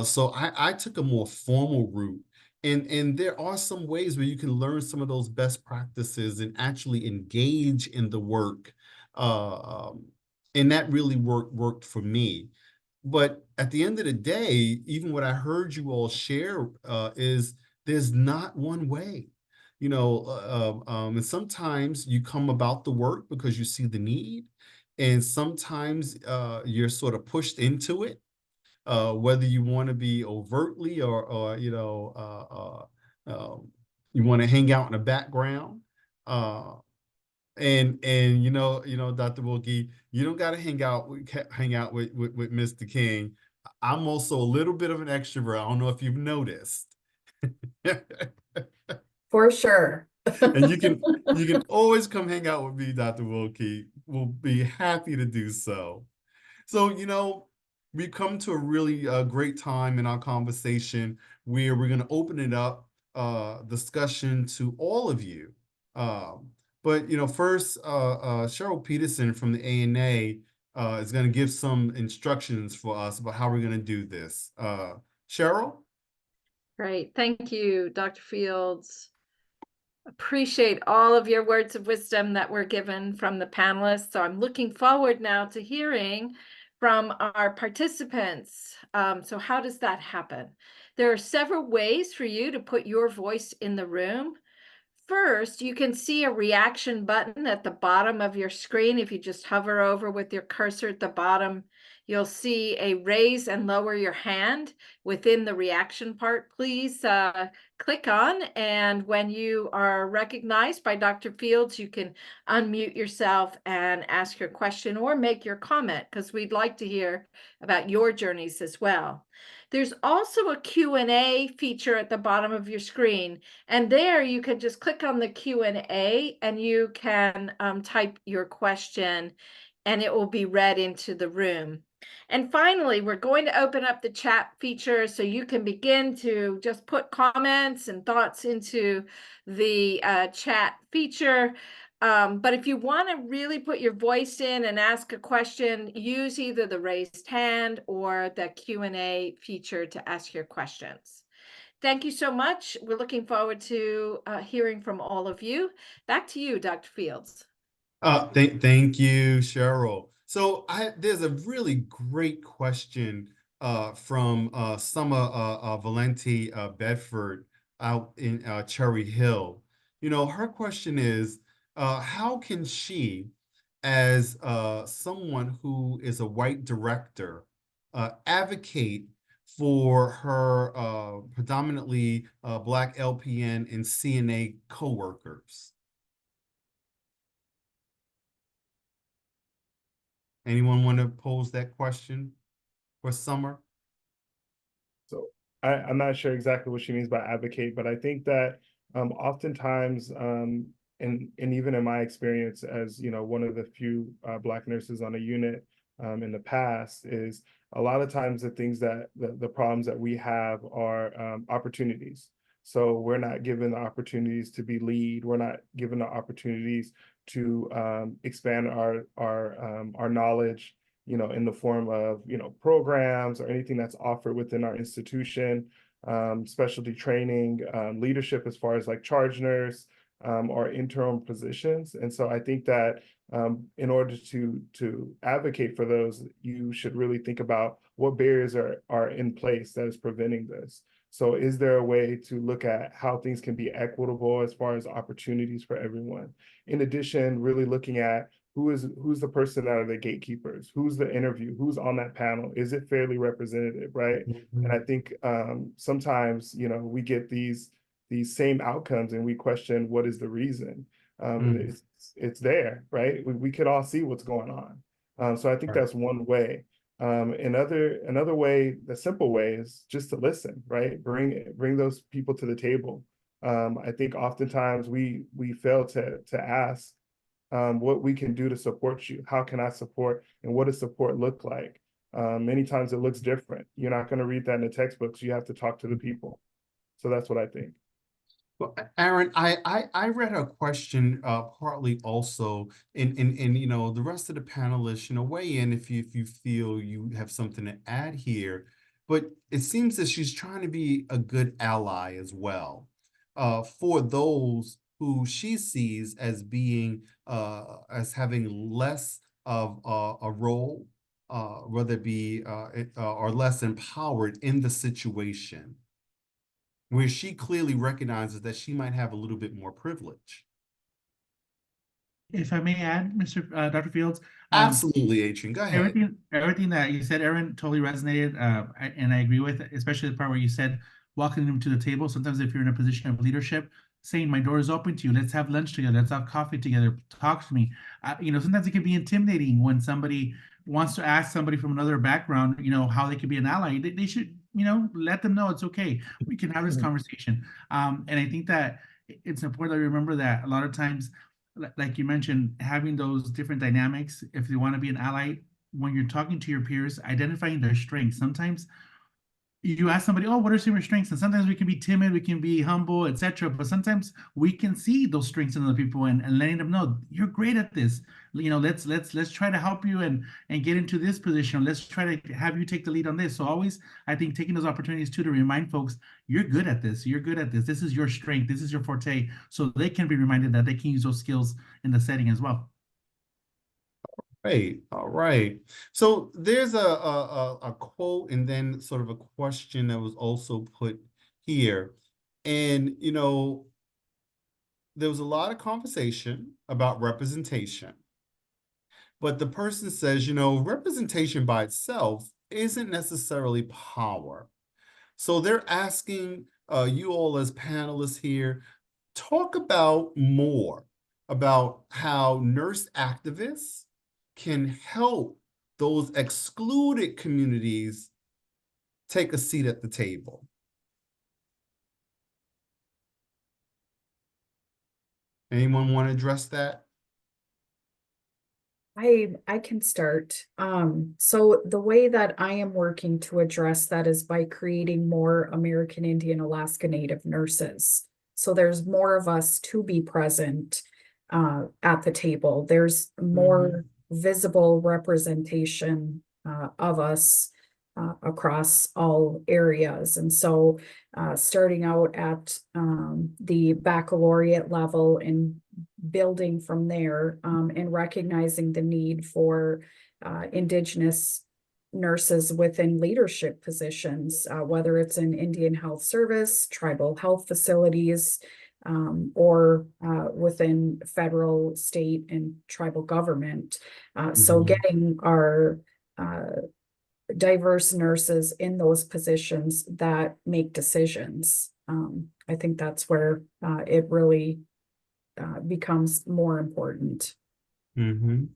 So I took a more formal route. And there are some ways where you can learn some of those best practices and actually engage in the work. And that really worked for me. But at the end of the day, even what I heard you all share is there's not one way. And sometimes you come about the work because you see the need, and sometimes you're sort of pushed into it, whether you want to be overtly or you want to hang out in the background. And Dr. Wilkie, you don't got to hang out with Mr. King. I'm also a little bit of an extrovert. I don't know if you've noticed. For sure. And you can always come hang out with me, Dr. Wilkie. We'll be happy to do so. So, we've come to a really great time in our conversation where we're going to open it up, discussion to all of you. But first, Cheryl Peterson from the ANA is going to give some instructions for us about how we're going to do this. Cheryl? Great. Thank you, Dr. Fields. Appreciate all of your words of wisdom that were given from the panelists. So I'm looking forward now to hearing from our participants. So how does that happen? There are several ways for you to put your voice in the room. First, you can see a reaction button at the bottom of your screen. If you just hover over with your cursor at the bottom, you'll see a raise and lower your hand within the reaction part. Please click on, and when you are recognized by Dr. Fields, you can unmute yourself and ask your question or make your comment, because we'd like to hear about your journeys as well. There's also a Q&A feature at the bottom of your screen, and there you can just click on the Q&A and you can type your question and it will be read into the room. And finally, we're going to open up the chat feature so you can begin to just put comments and thoughts into the chat feature. But if you want to really put your voice in and ask a question, use either the raised hand or the Q&A feature to ask your questions. Thank you so much. We're looking forward to hearing from all of you. Back to you, Dr. Fields. Thank you, Cheryl. So there's a really great question from Summer Valenti Bedford out in Cherry Hill. Her question is, how can she, as someone who is a white director, advocate for her predominantly Black LPN and CNA coworkers? Anyone want to pose that question for Summer? So I'm not sure exactly what she means by advocate, but I think that oftentimes, and even in my experience as, you know, one of the few Black nurses on a unit in the past, is a lot of times the things that the problems that we have are opportunities. So we're not given the opportunities to be lead. We're not given the opportunities to expand our knowledge, you know, in the form of, you know, programs or anything that's offered within our institution, specialty training, leadership as far as like charge nurse, or interim positions. And so I think that in order to advocate for those, you should really think about what barriers are in place that is preventing this. So is there a way to look at how things can be equitable as far as opportunities for everyone? In addition, really looking at who's the person that are the gatekeepers, who's the interview, who's on that panel, is it fairly representative, right? And I think sometimes, you know, we get these same outcomes and we question what is the reason. It's there, right? We could all see what's going on. So I think that's one way. Another way, the simple way, is just to listen, right? Bring those people to the table. I think oftentimes we fail to ask what we can do to support you. How can I support, and what does support look like? Many times it looks different. You're not going to read that in the textbooks. You have to talk to the people. So that's what I think. Well, Aaron, I read a question partly also, and you know, the rest of the panelists, you know, weigh in if you feel you have something to add here. But it seems that she's trying to be a good ally as well, for those who she sees as being as having less of a role, whether it be or less empowered in the situation, where she clearly recognizes that she might have a little bit more privilege. If I may add, Dr. Fields. Absolutely, Adrian, go ahead. Everything that you said, Aaron, totally resonated, and I agree with it, especially the part where you said welcoming them to the table. Sometimes if you're in a position of leadership, saying my door is open to you, let's have lunch together, let's have coffee together, talk to me. You know, sometimes it can be intimidating when somebody wants to ask somebody from another background, you know, how they could be an ally. They should, you know, let them know it's okay. We can have this conversation. And I think that it's important to remember that a lot of times, like you mentioned, having those different dynamics, if you want to be an ally, when you're talking to your peers, identifying their strengths. Sometimes you ask somebody, oh, what are some of your strengths? And sometimes we can be timid, we can be humble, etc. But sometimes we can see those strengths in other people and letting them know you're great at this. You know, let's try to help you and get into this position. Let's try to have you take the lead on this. So always, I think, taking those opportunities too to remind folks, you're good at this. You're good at this. This is your strength. This is your forte. So they can be reminded that they can use those skills in the setting as well. Right. All right. So there's a quote and then sort of a question that was also put here. And, you know, there was a lot of conversation about representation. But the person says, you know, representation by itself isn't necessarily power. So they're asking you all as panelists here, talk about more about how nurse activists can help those excluded communities take a seat at the table. Anyone want to address that? I can start. So the way that I am working to address that is by creating more American Indian Alaska Native nurses. So there's more of us to be present at the table. There's more visible representation of us across all areas. And so starting out at the baccalaureate level and building from there, and recognizing the need for Indigenous nurses within leadership positions, whether it's in Indian Health Service, tribal health facilities, or within federal, state, and tribal government. So getting our diverse nurses in those positions that make decisions. I think that's where it really becomes more important. And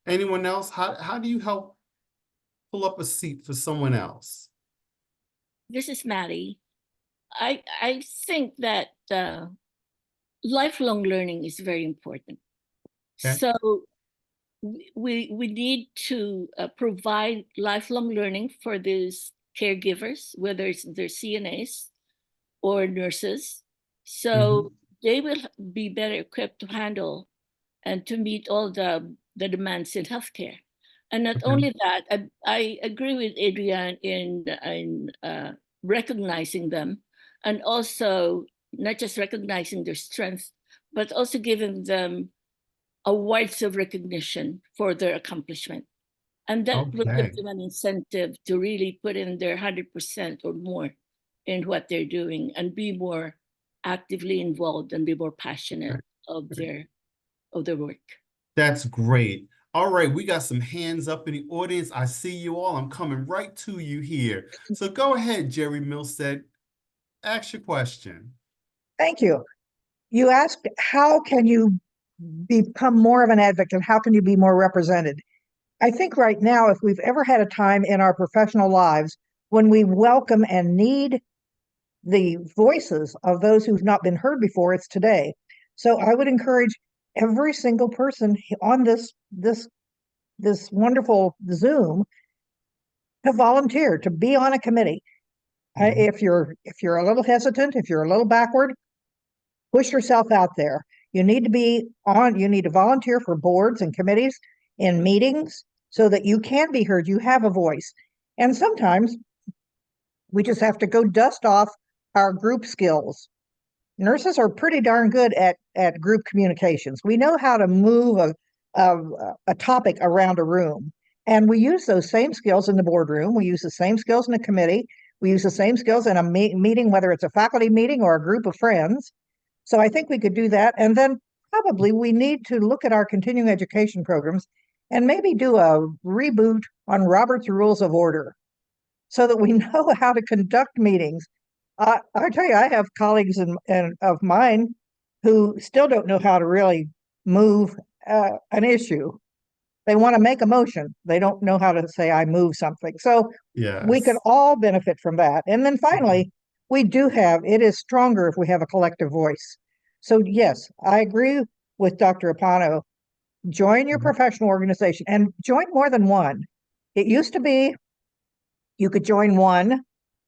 Anyone else? How do you help pull up a seat for someone else? This is Maddie. I think that lifelong learning is very important. Okay. So we need to provide lifelong learning for these caregivers, whether it's their CNAs or nurses, so they will be better equipped to handle and to meet all the demands in healthcare. And not only that, I agree with Adrienne in recognizing them, and also not just recognizing their strengths, but also giving them awards of recognition for their accomplishment. And that will give them an incentive to really put in their 100% or more in what they're doing and be more actively involved and be more passionate of their work. That's great. All right, we got some hands up in the audience. I see you all. I'm coming right to you here. So go ahead, Jerry Milstead. Ask your question. Thank you. You asked, how can you become more of an advocate? How can you be more represented? I think right now, if we've ever had a time in our professional lives when we welcome and need the voices of those who've not been heard before, it's today. So I would encourage every single person on this wonderful Zoom to volunteer, to be on a committee. If you're a little hesitant, if you're a little backward, push yourself out there. You need to volunteer for boards and committees in meetings so that you can be heard. You have a voice. And sometimes we just have to go dust off our group skills. Nurses are pretty darn good at group communications. We know how to move a topic around a room. And we use those same skills in the boardroom. We use the same skills in a committee. We use the same skills in a meeting, whether it's a faculty meeting or a group of friends. So I think we could do that. And then probably we need to look at our continuing education programs and maybe do a reboot on Robert's Rules of Order so that we know how to conduct meetings. I tell you, I have colleagues of mine who still don't know how to really move an issue. They want to make a motion. They don't know how to say, I move something. So we could all benefit from that. And then finally, it is stronger if we have a collective voice. So yes, I agree with Dr. Apano. Join your professional organization and join more than one. It used to be you could join one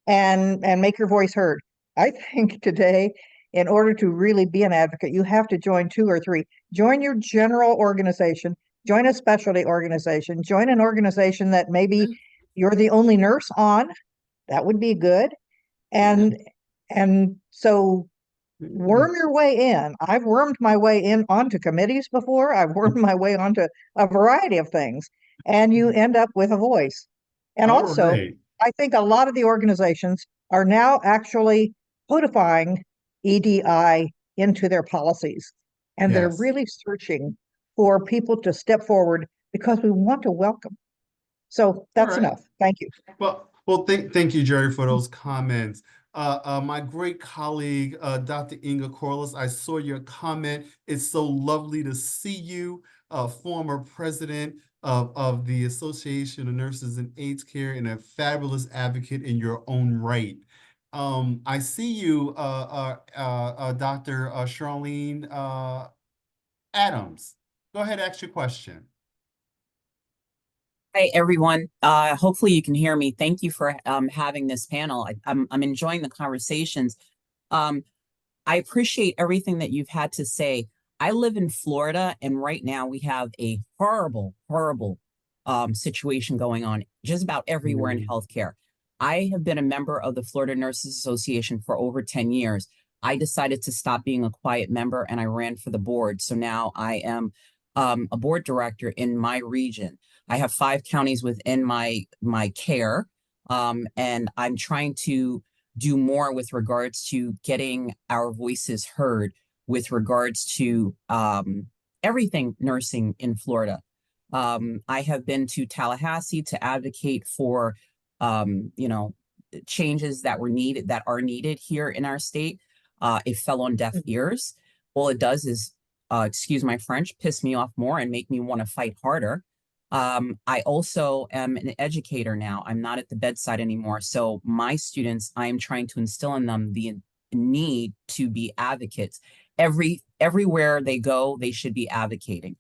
and make your voice heard. I think today, in order to really be an advocate, you have to join 2 or 3. Join your general organization, join a specialty organization, join an organization that maybe you're the only nurse on. That would be good. And so worm your way in. I've wormed my way in onto committees before. I've wormed my way onto a variety of things, and you end up with a voice. And also, I think a lot of the organizations are now actually codifying EDI into their policies, and they're really searching for people to step forward because we want to welcome. So that's enough. Thank you. Well, thank you, Jerry, for those comments. My great colleague, Dr. Inga Corliss, I saw your comment. It's so lovely to see you, former president of the Association of Nurses in AIDS Care and a fabulous advocate in your own right. I see you, Dr. Charlene Adams. Go ahead, ask your question. Hi, everyone. Hopefully you can hear me. Thank you for having this panel. I'm enjoying the conversations. I appreciate everything that you've had to say. I live in Florida, and right now we have a horrible situation going on just about everywhere in healthcare. I have been a member of the Florida Nurses Association for over 10 years. I decided to stop being a quiet member, and I ran for the board. So now I am a board director in my region. I have 5 counties within my care, and I'm trying to do more with regards to getting our voices heard with regards to everything nursing in Florida. I have been to Tallahassee to advocate for changes that are needed here in our state. It fell on deaf ears. All it does is, excuse my French, piss me off more and make me want to fight harder. I also am an educator now. I'm not at the bedside anymore. So my students, I am trying to instill in them the need to be advocates. Everywhere they go, they should be advocating.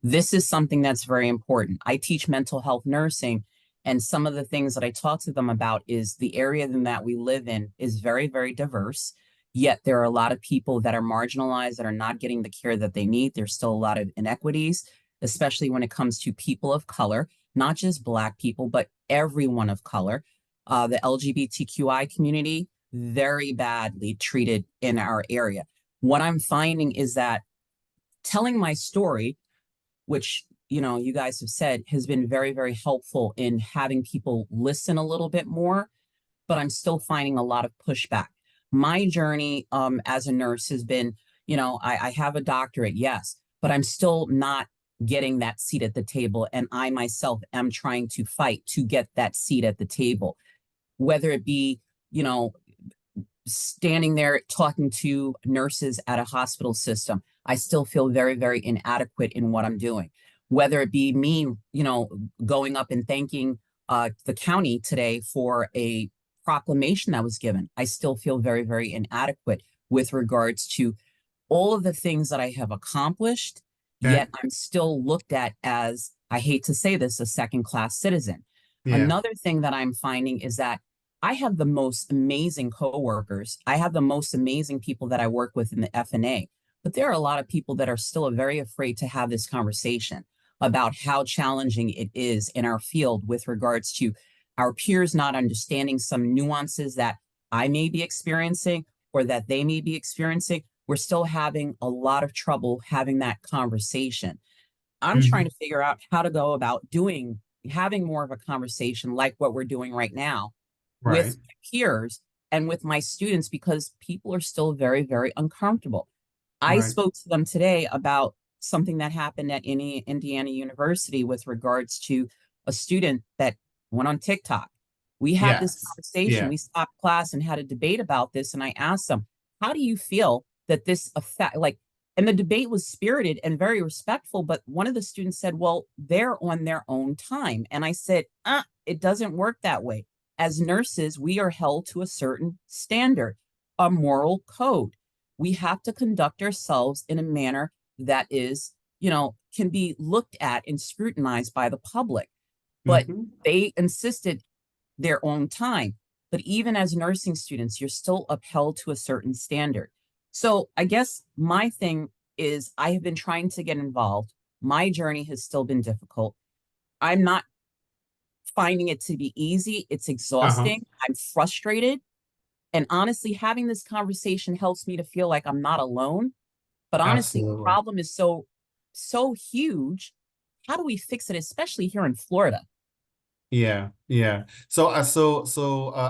This is something that's very important. I teach mental health nursing, and some of the things that I talk to them about is the area that we live in is very, very diverse. Yet there are a lot of people that are marginalized, that are not getting the care that they need. There's still a lot of inequities, especially when it comes to people of color, not just Black people, but everyone of color. The LGBTQI community, very badly treated in our area. What I'm finding is that telling my story, which, you know, you guys have said, has been very, very helpful in having people listen a little bit more, but I'm still finding a lot of pushback. My journey as a nurse has been, you know, I have a doctorate, yes, but I'm still not getting that seat at the table. And I myself am trying to fight to get that seat at the table, whether it be, you know, standing there talking to nurses at a hospital system. I still feel very, very inadequate in what I'm doing. Whether it be me, you know, going up and thanking the county today for a proclamation that was given, I still feel very, very inadequate with regards to all of the things that I have accomplished, Okay. yet I'm still looked at as, I hate to say this, a second-class citizen. Yeah. Another thing that I'm finding is that I have the most amazing coworkers. I have the most amazing people that I work with in the FNA, but there are a lot of people that are still very afraid to have this conversation about how challenging it is in our field with regards to our peers not understanding some nuances that I may be experiencing or that they may be experiencing. We're still having a lot of trouble having that conversation. I'm trying to figure out how to go about having more of a conversation like what we're doing right now Right. with peers and with my students, because people are still very, very uncomfortable. I Right. spoke to them today about something that happened at Indiana University with regards to a student that went on TikTok. We had this Yes. conversation. Yeah. We stopped class and had a debate about this. And I asked them, how do you feel that this affect, like, and the debate was spirited and very respectful, but one of the students said, well, they're on their own time. And I said, it doesn't work that way. As nurses, we are held to a certain standard, a moral code. We have to conduct ourselves in a manner that is, you know, can be looked at and scrutinized by the public. But they insisted their own time. But even as nursing students, you're still upheld to a certain standard. So I guess my thing is I have been trying to get involved. My journey has still been difficult. I'm not finding it to be easy. It's exhausting. I'm frustrated. And honestly, having this conversation helps me to feel like I'm not alone. But honestly, the Absolutely. problem is so huge. How do we fix it, especially here in Florida? Yeah. Yeah. So,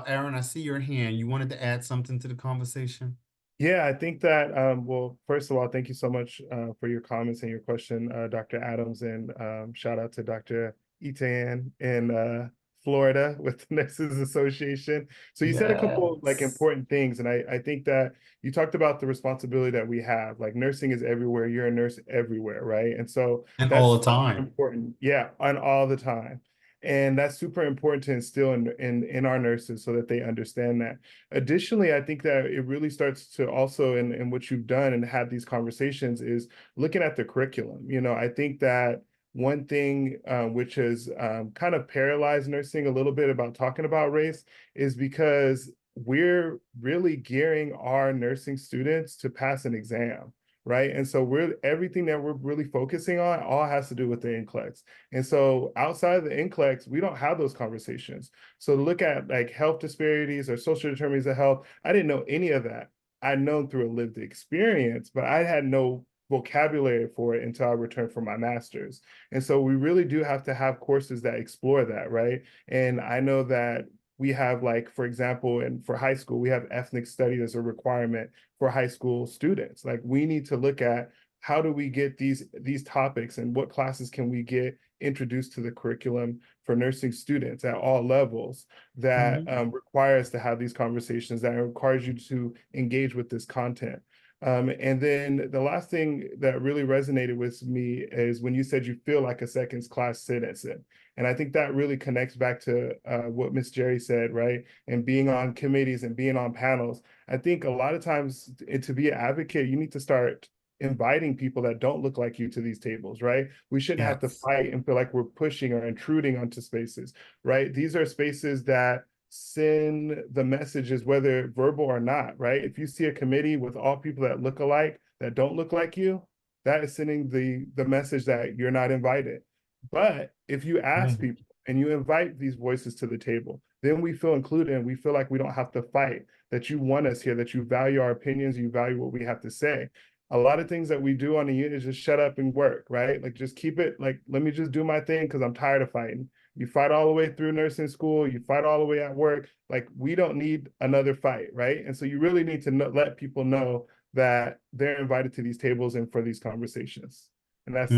Aaron, I see your hand. You wanted to add something to the conversation? Yeah, I think that, well, first of all, thank you so much for your comments and your question, Dr. Adams, and shout out to Dr. Itan in Florida with the Nurses Association. So you said a couple like Yes. important things, and I think that you talked about the responsibility that we have. Like nursing is everywhere. You're a nurse everywhere, right? And so And that's all the time. important. Yeah, and all the time. And that's super important to instill in our nurses so that they understand that. Additionally, I think that it really starts to also in what you've done and had these conversations is looking at the curriculum. You know, I think that one thing which has kind of paralyzed nursing a little bit about talking about race is because we're really gearing our nursing students to pass an exam. Right. And so everything that we're really focusing on all has to do with the NCLEX. And so outside of the NCLEX, we don't have those conversations. So to look at like health disparities or social determinants of health, I didn't know any of that. I'd known through a lived experience, but I had no vocabulary for it until I returned from my master's. And so we really do have to have courses that explore that, right? And I know that we have, like, for example, and for high school, we have ethnic studies as a requirement for high school students. Like we need to look at how do we get these topics and what classes can we get introduced to the curriculum for nursing students at all levels that require us to have these conversations, that requires you to engage with this content. And then the last thing that really resonated with me is when you said you feel like a second-class citizen. And I think that really connects back to what Miss Jerry said, right? And being on committees and being on panels. I think a lot of times to be an advocate, you need to start inviting people that don't look like you to these tables, right? We shouldn't have to Yes. fight and feel like we're pushing or intruding onto spaces, right? These are spaces that send the messages, whether verbal or not, right? If you see a committee with all people that look alike, that don't look like you, that is sending the message that you're not invited. But if you ask people and you invite these voices to the table, then we feel included and we feel like we don't have to fight, that you want us here, that you value our opinions, you value what we have to say. A lot of things that we do on the unit is just shut up and work, right? Like just keep it, like, let me just do my thing because I'm tired of fighting. You fight all the way through nursing school, you fight all the way at work. Like we don't need another fight, right? And so you really need to let people know that they're invited to these tables and for these conversations. And that's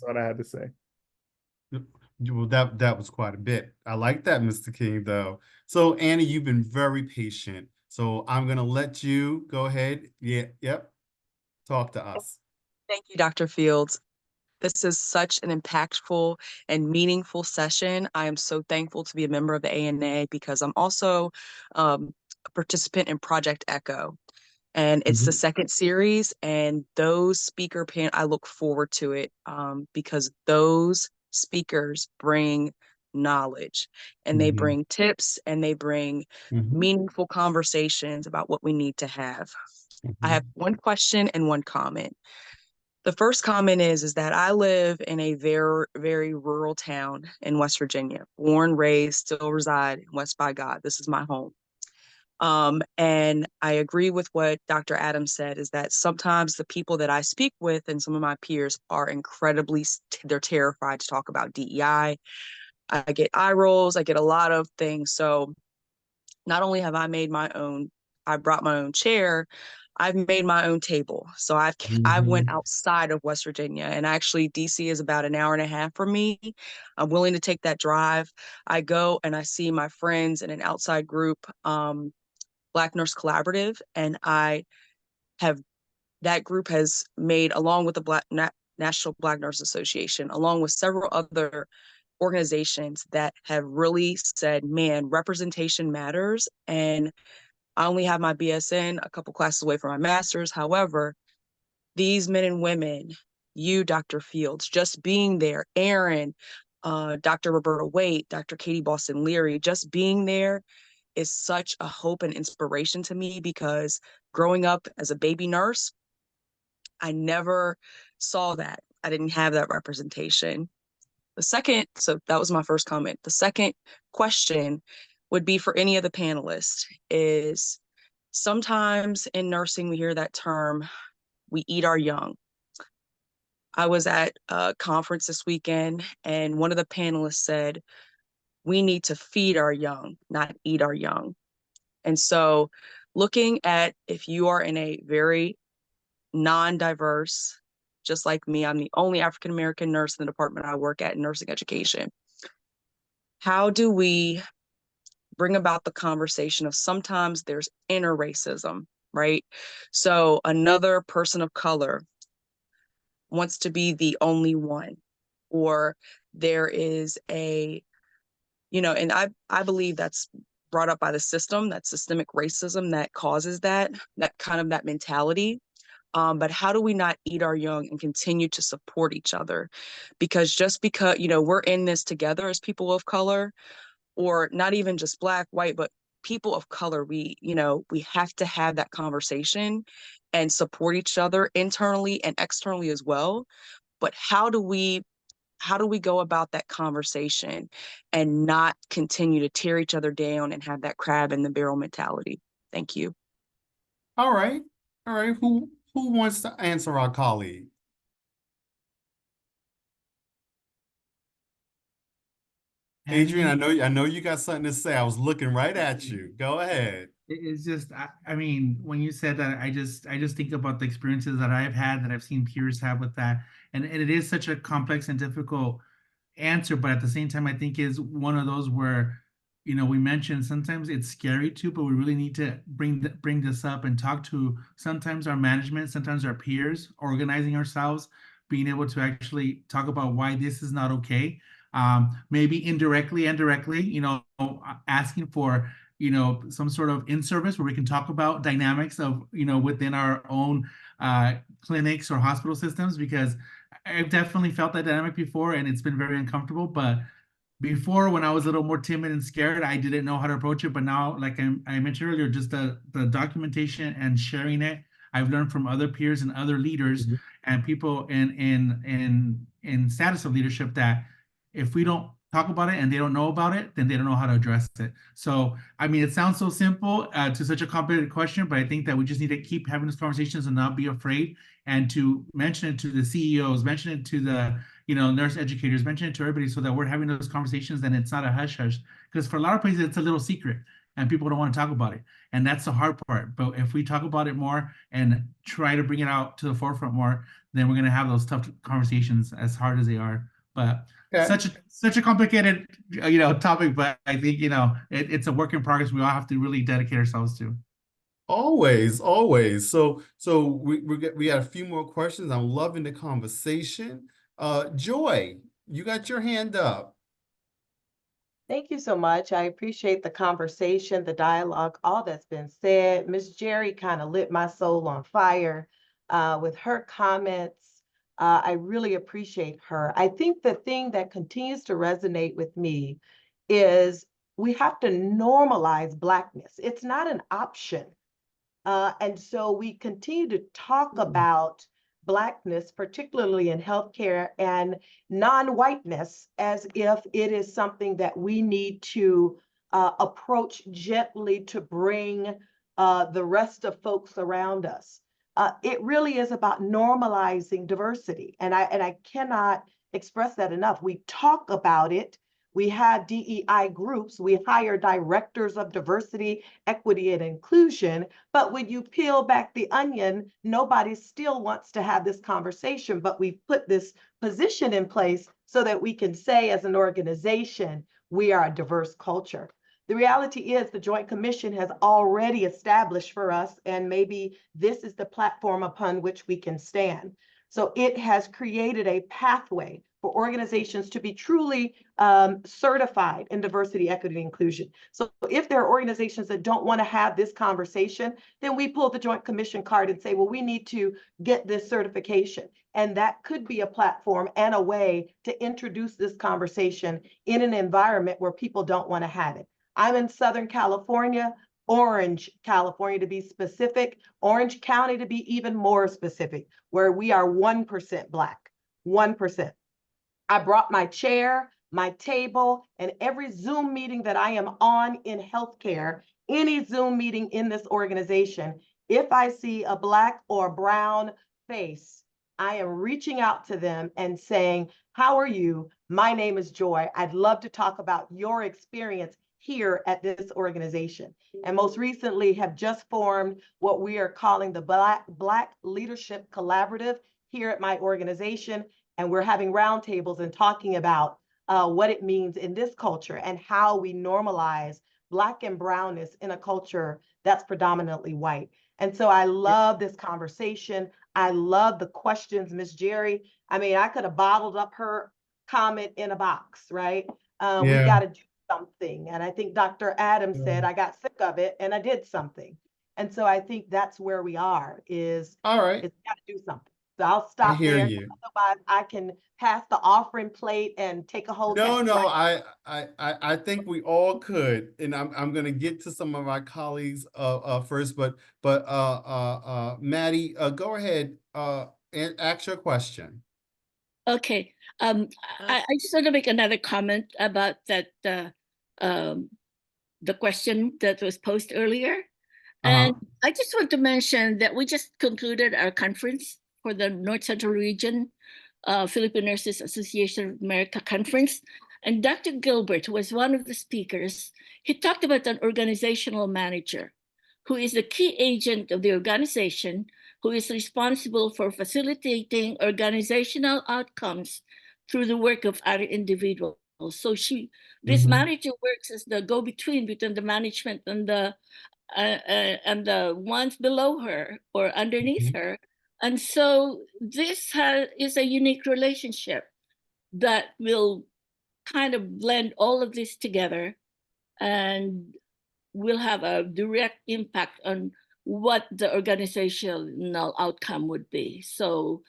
what I had to say. Well, that was quite a bit. I like that, Mr. King, though. So Annie, you've been very patient. So I'm gonna let you go ahead. Yeah, yep. Talk to us. Thank you, Dr. Fields. This is such an impactful and meaningful session. I am so thankful to be a member of the ANA because I'm also a participant in Project Echo. And it's the second series, and those speaker panel, I look forward to it because those speakers bring knowledge and they bring tips and they bring meaningful conversations about what we need to have. I have one question and one comment. The first comment is that I live in a very, very rural town in West Virginia, born, raised, still reside in West by God. This is my home. And I agree with what Dr. Adams said, is that sometimes the people that I speak with and some of my peers are they're terrified to talk about DEI. I get eye rolls, I get a lot of things. So not only have I brought my own chair, I've made my own table. So I went outside of West Virginia, and actually DC is about an hour and a half from me. I'm willing to take that drive. I go and I see my friends in an outside group, Black Nurse Collaborative, and that group has made, along with the National Black Nurse Association, along with several other organizations that have really said, man, representation matters. And I only have my BSN, a couple classes away from my master's. However, these men and women, you, Dr. Fields, just being there, Aaron, Dr. Roberta Waite, Dr. Katie Boston Leary, just being there is such a hope and inspiration to me, because growing up as a baby nurse, I never saw that. I didn't have that representation. So that was my first comment. The second question would be for any of the panelists is, sometimes in nursing, we hear that term, we eat our young. I was at a conference this weekend, and one of the panelists said, we need to feed our young, not eat our young. And so looking at, if you are in a very non-diverse, just like me, I'm the only African-American nurse in the department I work at in nursing education. How do we bring about the conversation of, sometimes there's inner racism, right? So another person of color wants to be the only one, or there is and I believe that's brought up by the system, that systemic racism that causes that mentality. But how do we not eat our young and continue to support each other? Because just because, we're in this together as people of color, or not even just Black, white, but people of color, we have to have that conversation and support each other internally and externally as well. But how do we go about that conversation and not continue to tear each other down and have that crab in the barrel mentality? Thank you. All right. Who wants to answer our colleague? Adrian, I know you got something to say. I was looking right at you. Go ahead. It's just, I mean, when you said that, I just think about the experiences that I've had, that I've seen peers have with that. And it is such a complex and difficult answer, but at the same time, I think is one of those where we mentioned sometimes it's scary too, but we really need to bring this up and talk to sometimes our management, sometimes our peers, organizing ourselves, being able to actually talk about why this is not okay. Maybe indirectly, asking for, some sort of in-service where we can talk about dynamics of, within our own clinics or hospital systems, because I've definitely felt that dynamic before and it's been very uncomfortable. But before, when I was a little more timid and scared, I didn't know how to approach it. But now, like I mentioned earlier, just the documentation and sharing it, I've learned from other peers and other leaders and people in status of leadership that if we don't talk about it and they don't know about it, then they don't know how to address it. So, I mean, it sounds so simple to such a complicated question, but I think that we just need to keep having these conversations and not be afraid, and to mention it to the CEOs, mention it to the nurse educators, mention it to everybody, so that we're having those conversations and it's not a hush hush. Because for a lot of places, it's a little secret and people don't want to talk about it. And that's the hard part. But if we talk about it more and try to bring it out to the forefront more, then we're going to have those tough conversations, as hard as they are. But such a complicated, topic. But I think, it's a work in progress. We all have to really dedicate ourselves to. Always, always. So we got a few more questions. I'm loving the conversation. Joy, you got your hand up. Thank you so much. I appreciate the conversation, the dialogue, all that's been said. Ms. Jerry kind of lit my soul on fire with her comments. I really appreciate her. I think the thing that continues to resonate with me is we have to normalize Blackness. It's not an option. And so we continue to talk about Blackness, particularly in healthcare, and non-whiteness as if it is something that we need to approach gently to bring the rest of folks around us. It really is about normalizing diversity. And I cannot express that enough. We talk about it. We have DEI groups. We hire directors of diversity, equity, and inclusion. But when you peel back the onion, nobody still wants to have this conversation. But we've put this position in place so that we can say as an organization, we are a diverse culture. The reality is the Joint Commission has already established for us, and maybe this is the platform upon which we can stand. So it has created a pathway for organizations to be truly certified in diversity, equity, and inclusion. So if there are organizations that don't want to have this conversation, then we pull the Joint Commission card and say, well, we need to get this certification. And that could be a platform and a way to introduce this conversation in an environment where people don't want to have it. I'm in Southern California, Orange, California to be specific, Orange County to be even more specific, where we are 1% Black, 1%. I brought my chair, my table, and every Zoom meeting that I am on in healthcare, any Zoom meeting in this organization, if I see a Black or brown face, I am reaching out to them and saying, how are you? My name is Joy. I'd love to talk about your experience here at this organization. And most recently have just formed what we are calling the Black Leadership Collaborative here at my organization. And we're having roundtables and talking about what it means in this culture and how we normalize Black and brownness in a culture that's predominantly white. And so I love this conversation. I love the questions, Ms. Jerry. I mean, I could have bottled up her comment in a box, right? We got to do something. And I think Dr. Adams said, I got sick of it and I did something. And so I think that's where we are, is all right. It's got to do something. So I'll stop there. Otherwise, I can pass the offering plate and take a whole. No, I think we all could, and I'm gonna get to some of our colleagues first, but Maddie, go ahead and ask your question. Okay. I just want to make another comment about that the question that was posed earlier. And I just want to mention that we just concluded our conference for the North Central Region Philippine Nurses Association of America conference. And Dr. Gilbert was one of the speakers. He talked about an organizational manager who is the key agent of the organization, who is responsible for facilitating organizational outcomes through the work of other individuals. So this Mhm. manager works as the go-between between the management and the ones below her or underneath Mhm. her. And so this is a unique relationship that will kind of blend all of this together and will have a direct impact on what the organizational outcome would be. So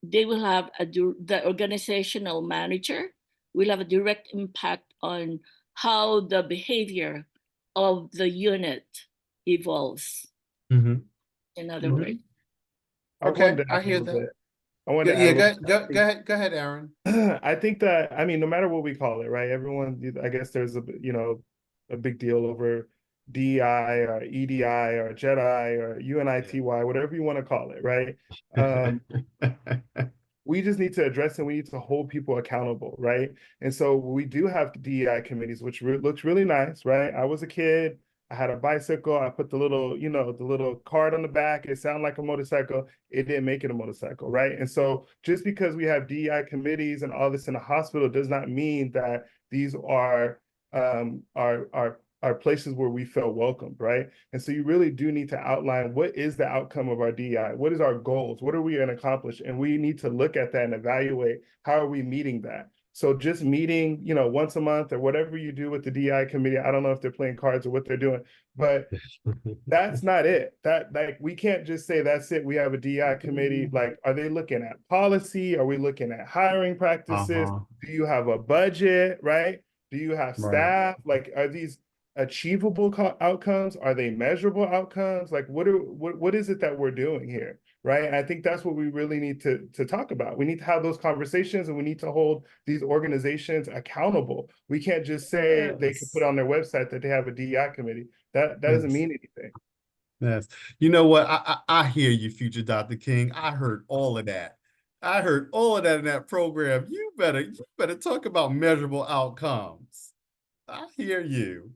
they will have the organizational manager will have a direct impact on how the behavior of the unit evolves. Mhm. In other Mhm. words, I Okay, wanted to I add a hear little that. bit. I wanted Yeah, to add a yeah, little go ahead, Aaron. I think that, I mean, no matter what we call it, right? Everyone, I guess there's a, a big deal over DEI or EDI or JEDI or UNITY, whatever you want to call it, right? We just need to address it. We need to hold people accountable, right? And so we do have DEI committees, which looks really nice, right? I was a kid. I had a bicycle. I put the little, the little card on the back. It sounded like a motorcycle. It didn't make it a motorcycle, right? And so just because we have DEI committees and all this in a hospital does not mean that these are places where we feel welcomed, right? And so you really do need to outline what is the outcome of our DEI? What is our goals? What are we going to accomplish? And we need to look at that and evaluate how are we meeting that. So just meeting, once a month or whatever you do with the DI committee, I don't know if they're playing cards or what they're doing, but that's not it. That, like, we can't just say that's it. We have a DI committee. Like, are they looking at policy? Are we looking at hiring practices? Do you have a budget, right? Do you have Right. staff? Like, are these achievable outcomes? Are they measurable outcomes? Like, what is it that we're doing here? Right. And I think that's what we really need to talk about. We need to have those conversations and we need to hold these organizations accountable. We can't just say they can put on their website that they have a DEI committee. That doesn't mean anything. Yes. You know what? I hear you, future Dr. King. I heard all of that. I heard all of that in that program. You better talk about measurable outcomes. I hear you.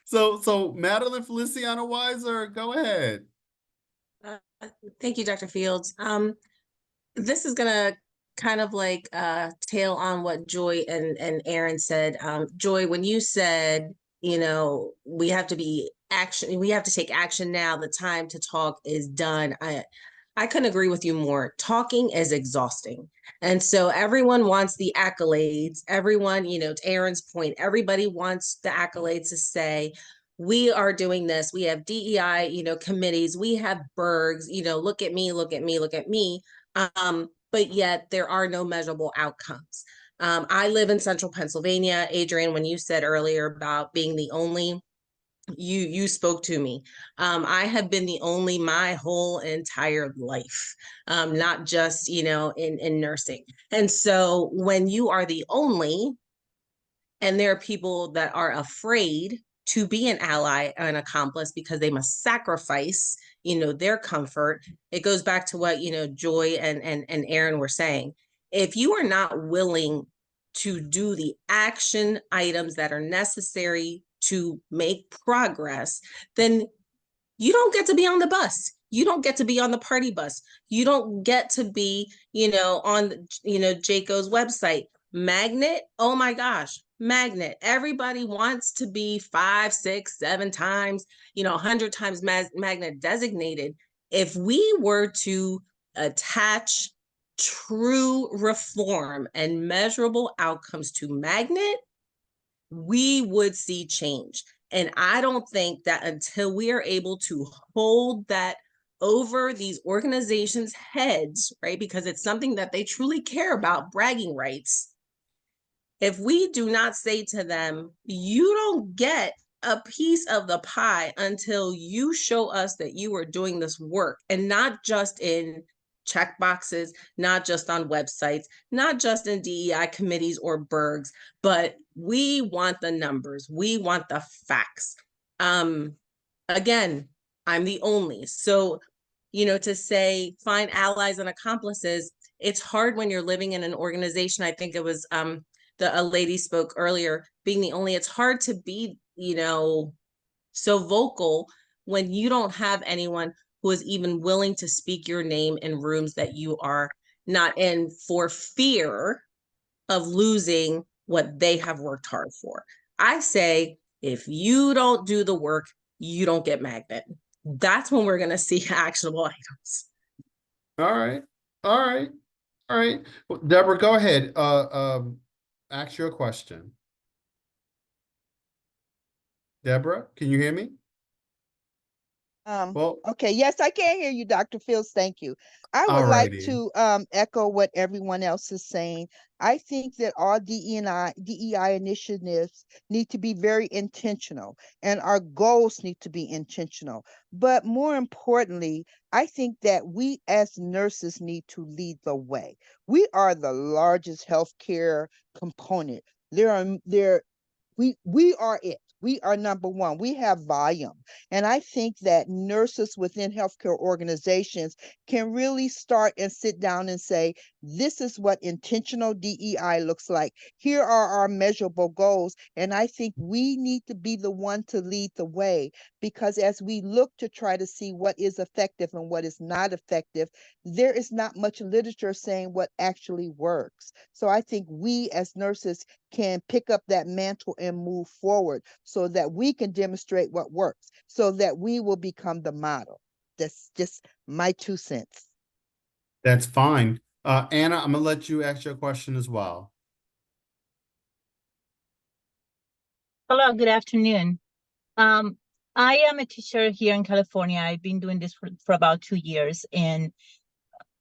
So Madeline Feliciano Weiser, go ahead. Thank you, Dr. Fields. This is gonna kind of like tail on what Joy and Aaron said. Joy, when you said, we have to take action now, the time to talk is done. I couldn't agree with you more. Talking is exhausting. And so everyone wants the accolades. Everyone, to Aaron's point, everybody wants the accolades to say, we are doing this. We have DEI, committees. We have Bergs, look at me, look at me, look at me. But yet there are no measurable outcomes. I live in central Pennsylvania. Adrian, when you said earlier about being the only, you spoke to me. I have been the only my whole entire life, not just, in nursing. And so when you are the only, and there are people that are afraid to be an ally, an accomplice, because they must sacrifice, their comfort. It goes back to what, Joy and Aaron were saying. If you are not willing to do the action items that are necessary to make progress, then you don't get to be on the bus. You don't get to be on the party bus. You don't get to be, on, Jayco's website. Magnet, oh my gosh, Magnet. Everybody wants to be 5, 6, 7 times, 100 times Magnet designated. If we were to attach true reform and measurable outcomes to Magnet, we would see change. And I don't think that until we are able to hold that over these organizations' heads, right, because it's something that they truly care about, bragging rights, if we do not say to them, you don't get a piece of the pie until you show us that you are doing this work, and not just in check boxes, not just on websites, not just in DEI committees or Bergs, but we want the numbers. We want the facts. Again, I'm the only. So, to say find allies and accomplices, it's hard when you're living in an organization. I think it was a lady spoke earlier, being the only, it's hard to be, so vocal when you don't have anyone who is even willing to speak your name in rooms that you are not in for fear of losing what they have worked hard for. I say, if you don't do the work, you don't get magnet. That's when we're going to see actionable items. All right. All right. All right. Well, Deborah, go ahead. Ask your question. Deborah, can you hear me? Well, Okay, yes, I can hear you, Dr. Fields. Thank you. I would like alrighty. to echo what everyone else is saying. I think that all DEI initiatives need to be very intentional, and our goals need to be intentional. But more importantly, I think that we as nurses need to lead the way. We are the largest healthcare component. We are it. We are number one. We have volume. And I think that nurses within healthcare organizations can really start and sit down and say, this is what intentional DEI looks like. Here are our measurable goals. And I think we need to be the one to lead the way, because as we look to try to see what is effective and what is not effective, there is not much literature saying what actually works. So I think we as nurses can pick up that mantle and move forward so that we can demonstrate what works, so that we will become the model. That's just my 2 cents. That's fine. Anna, I'm gonna let you ask your question as well. Hello, good afternoon. I am a teacher here in California. I've been doing this for about 2 years. And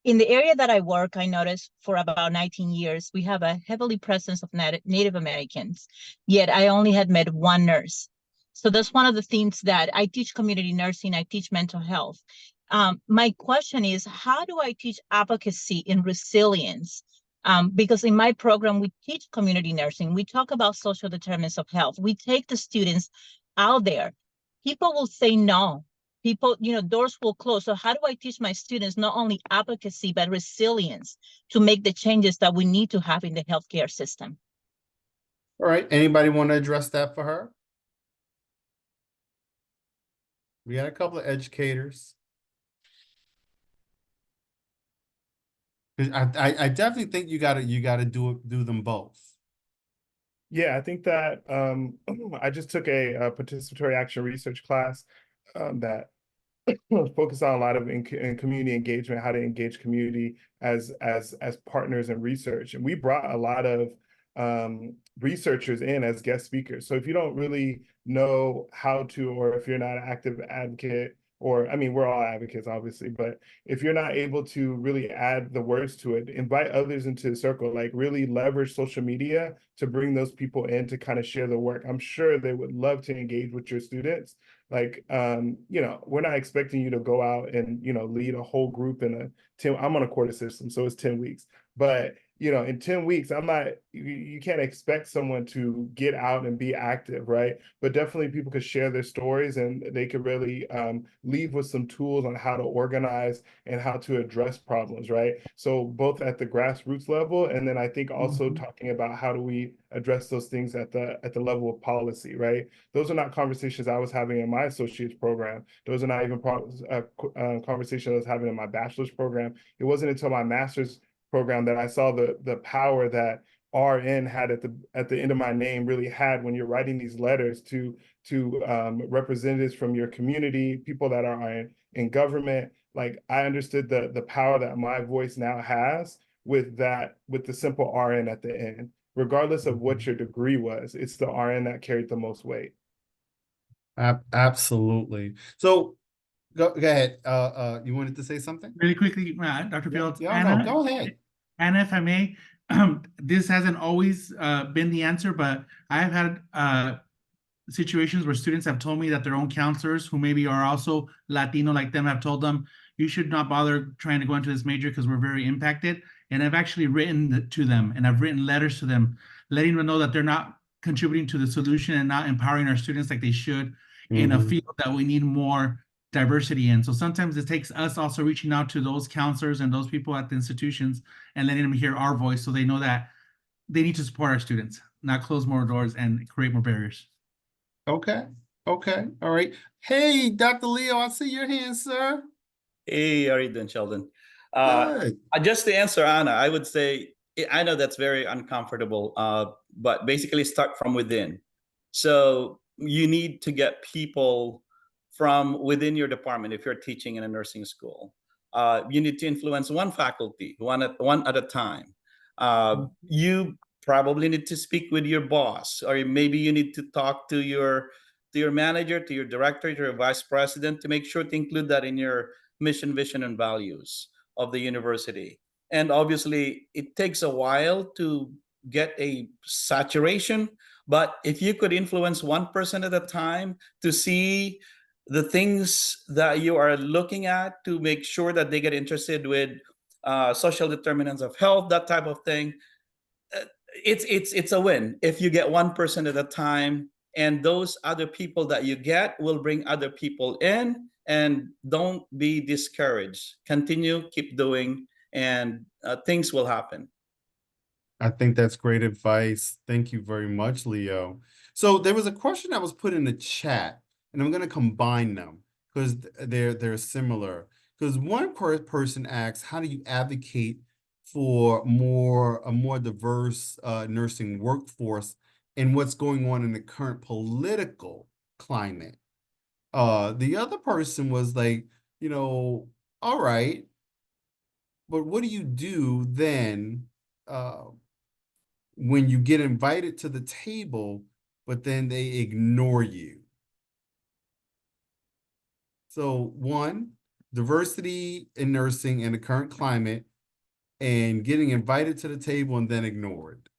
in the area that I work, I noticed for about 19 years, we have a heavily presence of Native Americans, yet I only had met one nurse. So that's one of the things that I teach community nursing, I teach mental health. My question is, how do I teach advocacy and resilience? Because in my program, we teach community nursing. We talk about social determinants of health. We take the students out there. People will say no. People, doors will close. So how do I teach my students not only advocacy, but resilience to make the changes that we need to have in the healthcare system? All right. Anybody want to address that for her? We got a couple of educators. 'Cause I definitely think you gotta do them both. Yeah, I think that I just took a participatory action research class that focused on a lot of in community engagement, how to engage community as partners in research, and we brought a lot of researchers in as guest speakers. So if you don't really know how to, or if you're not an active advocate, or I mean, we're all advocates, obviously, but if you're not able to really add the words to it, invite others into the circle, like really leverage social media to bring those people in to kind of share the work. I'm sure they would love to engage with your students. Like, we're not expecting you to go out and, lead a whole group in a 10, I'm on a quarter system, so it's 10 weeks. But, in 10 weeks, you can't expect someone to get out and be active, right? But definitely people could share their stories, and they could really leave with some tools on how to organize and how to address problems, right? So both at the grassroots level, and then I think also talking about how do we address those things at the level of policy, right? Those are not conversations I was having in my associate's program. Those are not even conversations I was having in my bachelor's program. It wasn't until my master's program that I saw the power that RN had at the end of my name really had when you're writing these letters to representatives from your community, people that are in government. Like, I understood the power that my voice now has with the simple RN at the end. Regardless of what your degree was, it's the RN that carried the most weight. Absolutely. So go ahead. You wanted to say something? Really quickly, Dr. Fields. Yeah, Anna, no, go ahead. Anna, if I may, this hasn't always been the answer, but I've had situations where students have told me that their own counselors, who maybe are also Latino like them, have told them, you should not bother trying to go into this major because we're very impacted. And I've actually written to them, and I've written letters to them, letting them know that they're not contributing to the solution and not empowering our students like they should in a field that we need more diversity in. So sometimes it takes us also reaching out to those counselors and those people at the institutions and letting them hear our voice, so they know that they need to support our students, not close more doors and create more barriers. Okay. All right. Hey, Dr. Leo, I see your hand, sir. Hey, how are you doing, Sheldon? Good. Just to answer Anna, I would say I know that's very uncomfortable, but basically start from within. So you need to get people from within your department. If you're teaching in a nursing school, you need to influence one faculty, one at a time. You probably need to speak with your boss, or maybe you need to talk to your manager, to your director, to your vice president, to make sure to include that in your mission, vision, and values of the university. And obviously, it takes a while to get a saturation, but if you could influence one person at a time to see the things that you are looking at, to make sure that they get interested with social determinants of health, that type of thing, it's a win if you get one person at a time, and those other people that you get will bring other people in. And don't be discouraged, continue, keep doing, and things will happen. I think that's great advice. Thank you very much, Leo. So there was a question that was put in the chat, and I'm going to combine them because they're similar. Because one person asks, how do you advocate for a more diverse nursing workforce and what's going on in the current political climate? The other person was like, all right, but what do you do then when you get invited to the table, but then they ignore you? So one, diversity in nursing in the current climate, and getting invited to the table and then ignored.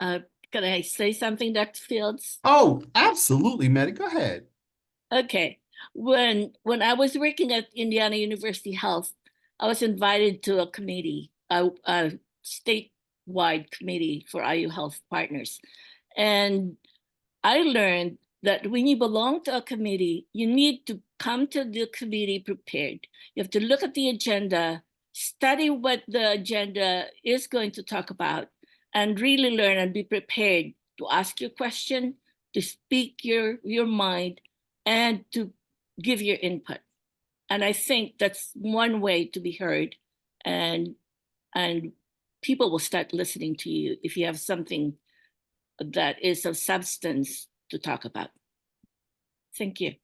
Can I say something, Dr. Fields? Oh, absolutely, Maddie. Go ahead. Okay. When I was working at Indiana University Health, I was invited to a committee, a statewide committee for IU Health Partners. And I learned that when you belong to a committee, you need to come to the committee prepared. You have to look at the agenda, study what the agenda is going to talk about, and really learn and be prepared to ask your question, to speak your mind, and to give your input. And I think that's one way to be heard, and people will start listening to you if you have something that is of substance to talk about. Thank you.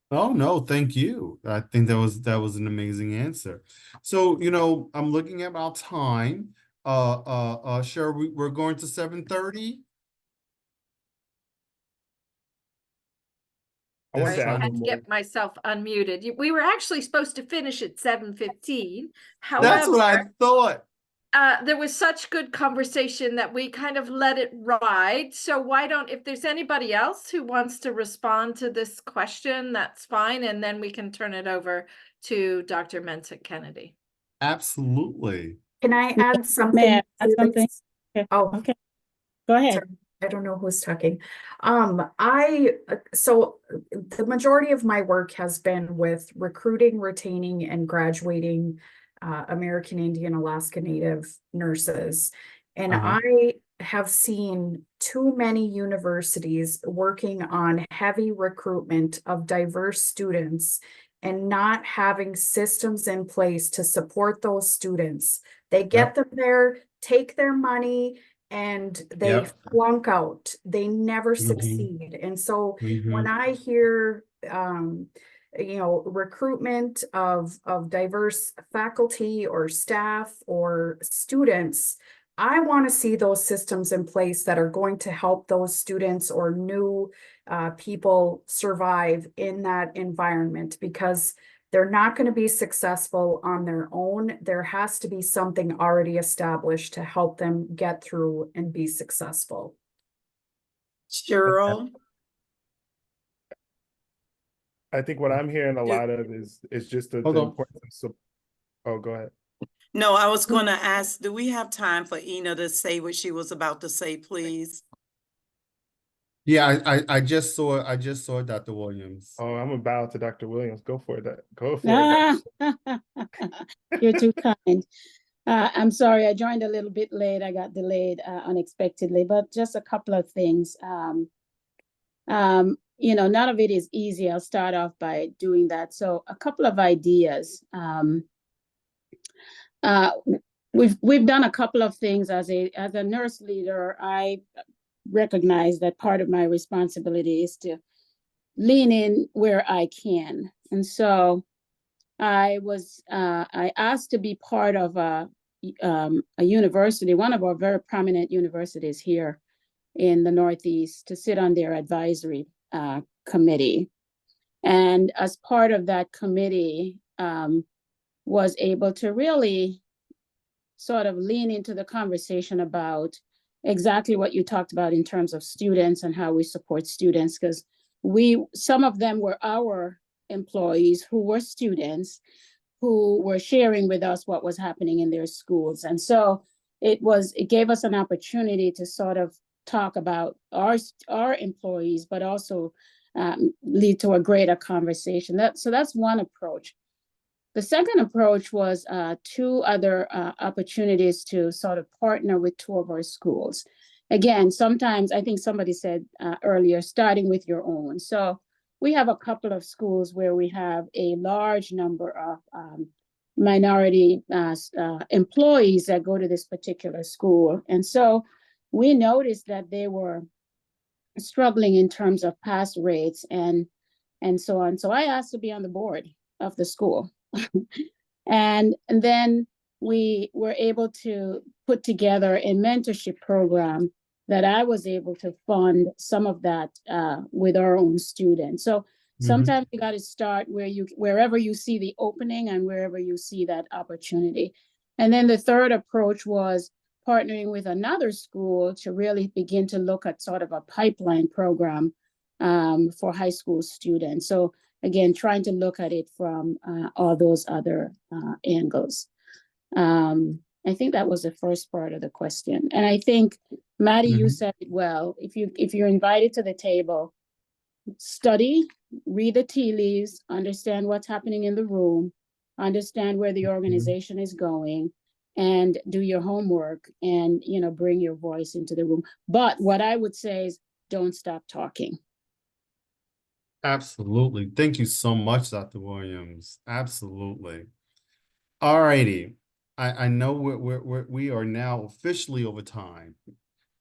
Oh, no, thank you. I think that was an amazing answer. So, I'm looking at our time. Sure, we're going to 7:30. I want to I add had one to more. get myself unmuted. We were actually supposed to finish at 7:15. That's what I However, thought. there was such good conversation that we kind of let it ride. So why don't, if there's anybody else who wants to respond to this question, that's fine. And then we can turn it over to Dr. Mensah Kennedy. Absolutely. Absolutely. Can I add something? May I add to something? this? Okay. Oh, Okay. Go ahead. sorry. I don't know who's talking. So the majority of my work has been with recruiting, retaining, and graduating American Indian Alaska Native nurses. And I have seen too many universities working on heavy recruitment of diverse students and not having systems in place to support those students. They get them there, take their money, and they flunk out. They never succeed. And so when I hear recruitment of diverse faculty or staff or students, I want to see those systems in place that are going to help those students or new people survive in that environment, because they're not going to be successful on their own. There has to be something already established to help them get through and be successful. Cheryl? I think what I'm hearing a lot of is just the importance of, oh, go ahead. No, I was going to ask, do we have time for Ina to say what she was about to say, please? Yeah, I just saw Dr. Williams. Oh, I'm about to Dr. Williams. Go for it. Go for it. You're too kind. I'm sorry, I joined a little bit late. I got delayed unexpectedly, but just a couple of things. None of it is easy. I'll start off by doing that. So a couple of ideas. we've done a couple of things as a nurse leader. I recognize that part of my responsibility is to lean in where I can. And so I asked to be part of a university, one of our very prominent universities here in the Northeast, to sit on their advisory committee. And as part of that committee, was able to really sort of lean into the conversation about exactly what you talked about in terms of students and how we support students, because some of them were our employees who were students who were sharing with us what was happening in their schools. And so it gave us an opportunity to sort of talk about our employees, but also lead to a greater conversation. So that's one approach. The second approach was two other opportunities to sort of partner with two of our schools. Again, sometimes I think somebody said earlier, starting with your own. So we have a couple of schools where we have a large number of minority employees that go to this particular school. And so we noticed that they were struggling in terms of pass rates and so on. So I asked to be on the board of the school. And then we were able to put together a mentorship program that I was able to fund some of that with our own students. So sometimes you got to start wherever you see the opening and wherever you see that opportunity. And then the third approach was partnering with another school to really begin to look at sort of a pipeline program for high school students. So again, trying to look at it from all those other angles. I think that was the first part of the question. And I think, Maddie, you said it well. If you're invited to the table, study, read the tea leaves, understand what's happening in the room, understand where the organization is going, and do your homework and, bring your voice into the room. But what I would say is don't stop talking. Absolutely. Thank you so much, Dr. Williams. Absolutely. All righty. I know we are now officially over time,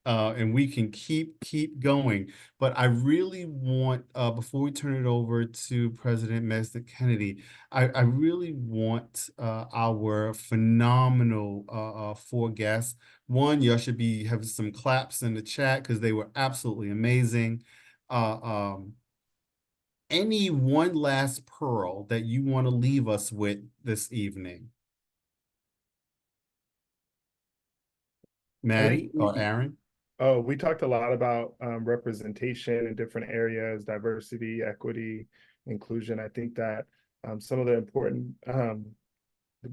and we can keep going. But I really want, before we turn it over to President Mesnick Kennedy, I really want our phenomenal four guests. One, y'all should be having some claps in the chat because they were absolutely amazing. Any one last pearl that you want to leave us with this evening? Maddie or Aaron? Oh, we talked a lot about representation in different areas, diversity, equity, inclusion. I think that some of the important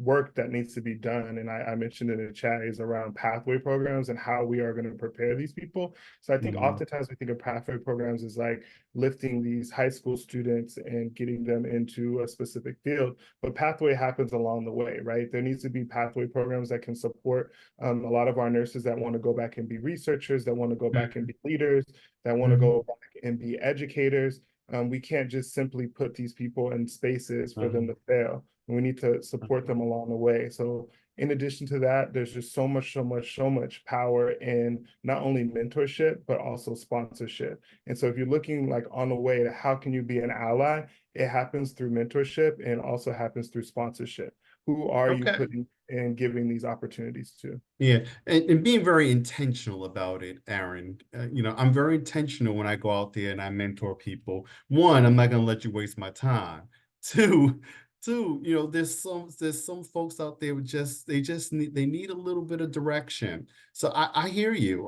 work that needs to be done, and I mentioned in the chat, is around pathway programs and how we are going to prepare these people. So I think oftentimes we think of pathway programs as like lifting these high school students and getting them into a specific field, but pathway happens along the way, right? There needs to be pathway programs that can support a lot of our nurses that want to go back and be researchers, that want to go back and be leaders, that want to go back and be educators. We can't just simply put these people in spaces for them to fail. We need to support them along the way. So in addition to that, there's just so much power in not only mentorship, but also sponsorship. And so if you're looking like on the way to how can you be an ally, it happens through mentorship and also happens through sponsorship. Who are you putting and giving these opportunities to? Yeah, and being very intentional about it, Aaron. I'm very intentional when I go out there and I mentor people. One, I'm not going to let you waste my time. Two, there's some folks out there they need a little bit of direction. So I hear you.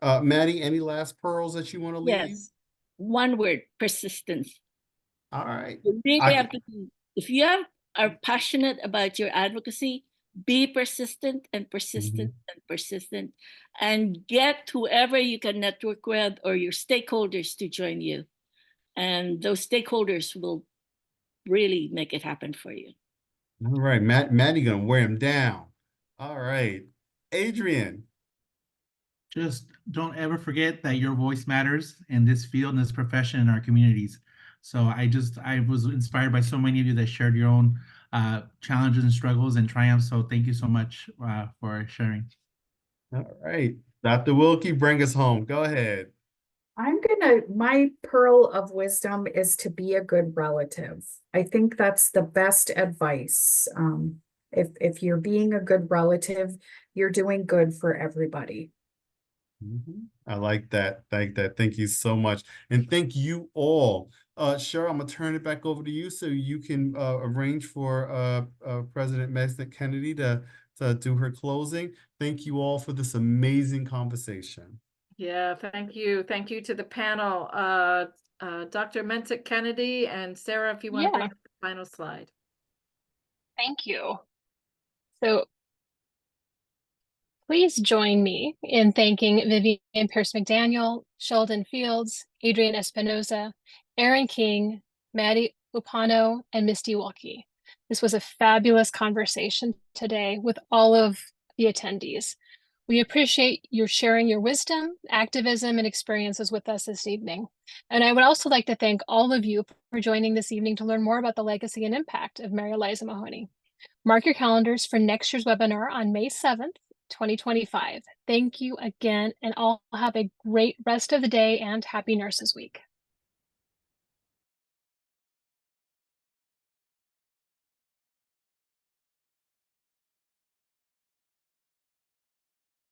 Maddie, any last pearls that you want to leave? Yes, one word: persistence. All right. You really have to be, if you are passionate about your advocacy, be persistent and persistent and persistent, and get whoever you can network with or your stakeholders to join you. And those stakeholders will really make it happen for you. All right, Maddie gonna wear him down. All right, Adrian. Just don't ever forget that your voice matters in this field, in this profession, in our communities. So I was inspired by so many of you that shared your own challenges and struggles and triumphs. So thank you so much for sharing. All right. Dr. Wilkie, bring us home. Go ahead. My pearl of wisdom is to be a good relative. I think that's the best advice. If you're being a good relative, you're doing good for everybody. I like that. Thank you so much. And thank you all. Cheryl, I'm gonna turn it back over to you so you can arrange for President Mesnick Kennedy to do her closing. Thank you all for this amazing conversation. Yeah, thank you. Thank you to the panel. Dr. Mesnick Kennedy and Sarah, if you want to bring up the final slide. Thank you. So please join me in thanking Vivian Pierce McDaniel, Sheldon Fields, Adrian Espinoza, Aaron King, Maddie Upano, and Misty Wilkie. This was a fabulous conversation today with all of the attendees. We appreciate your sharing your wisdom, activism, and experiences with us this evening. And I would also like to thank all of you for joining this evening to learn more about the legacy and impact of Mary Eliza Mahoney. Mark your calendars for next year's webinar on May 7th, 2025. Thank you again, and all have a great rest of the day and happy Nurses Week.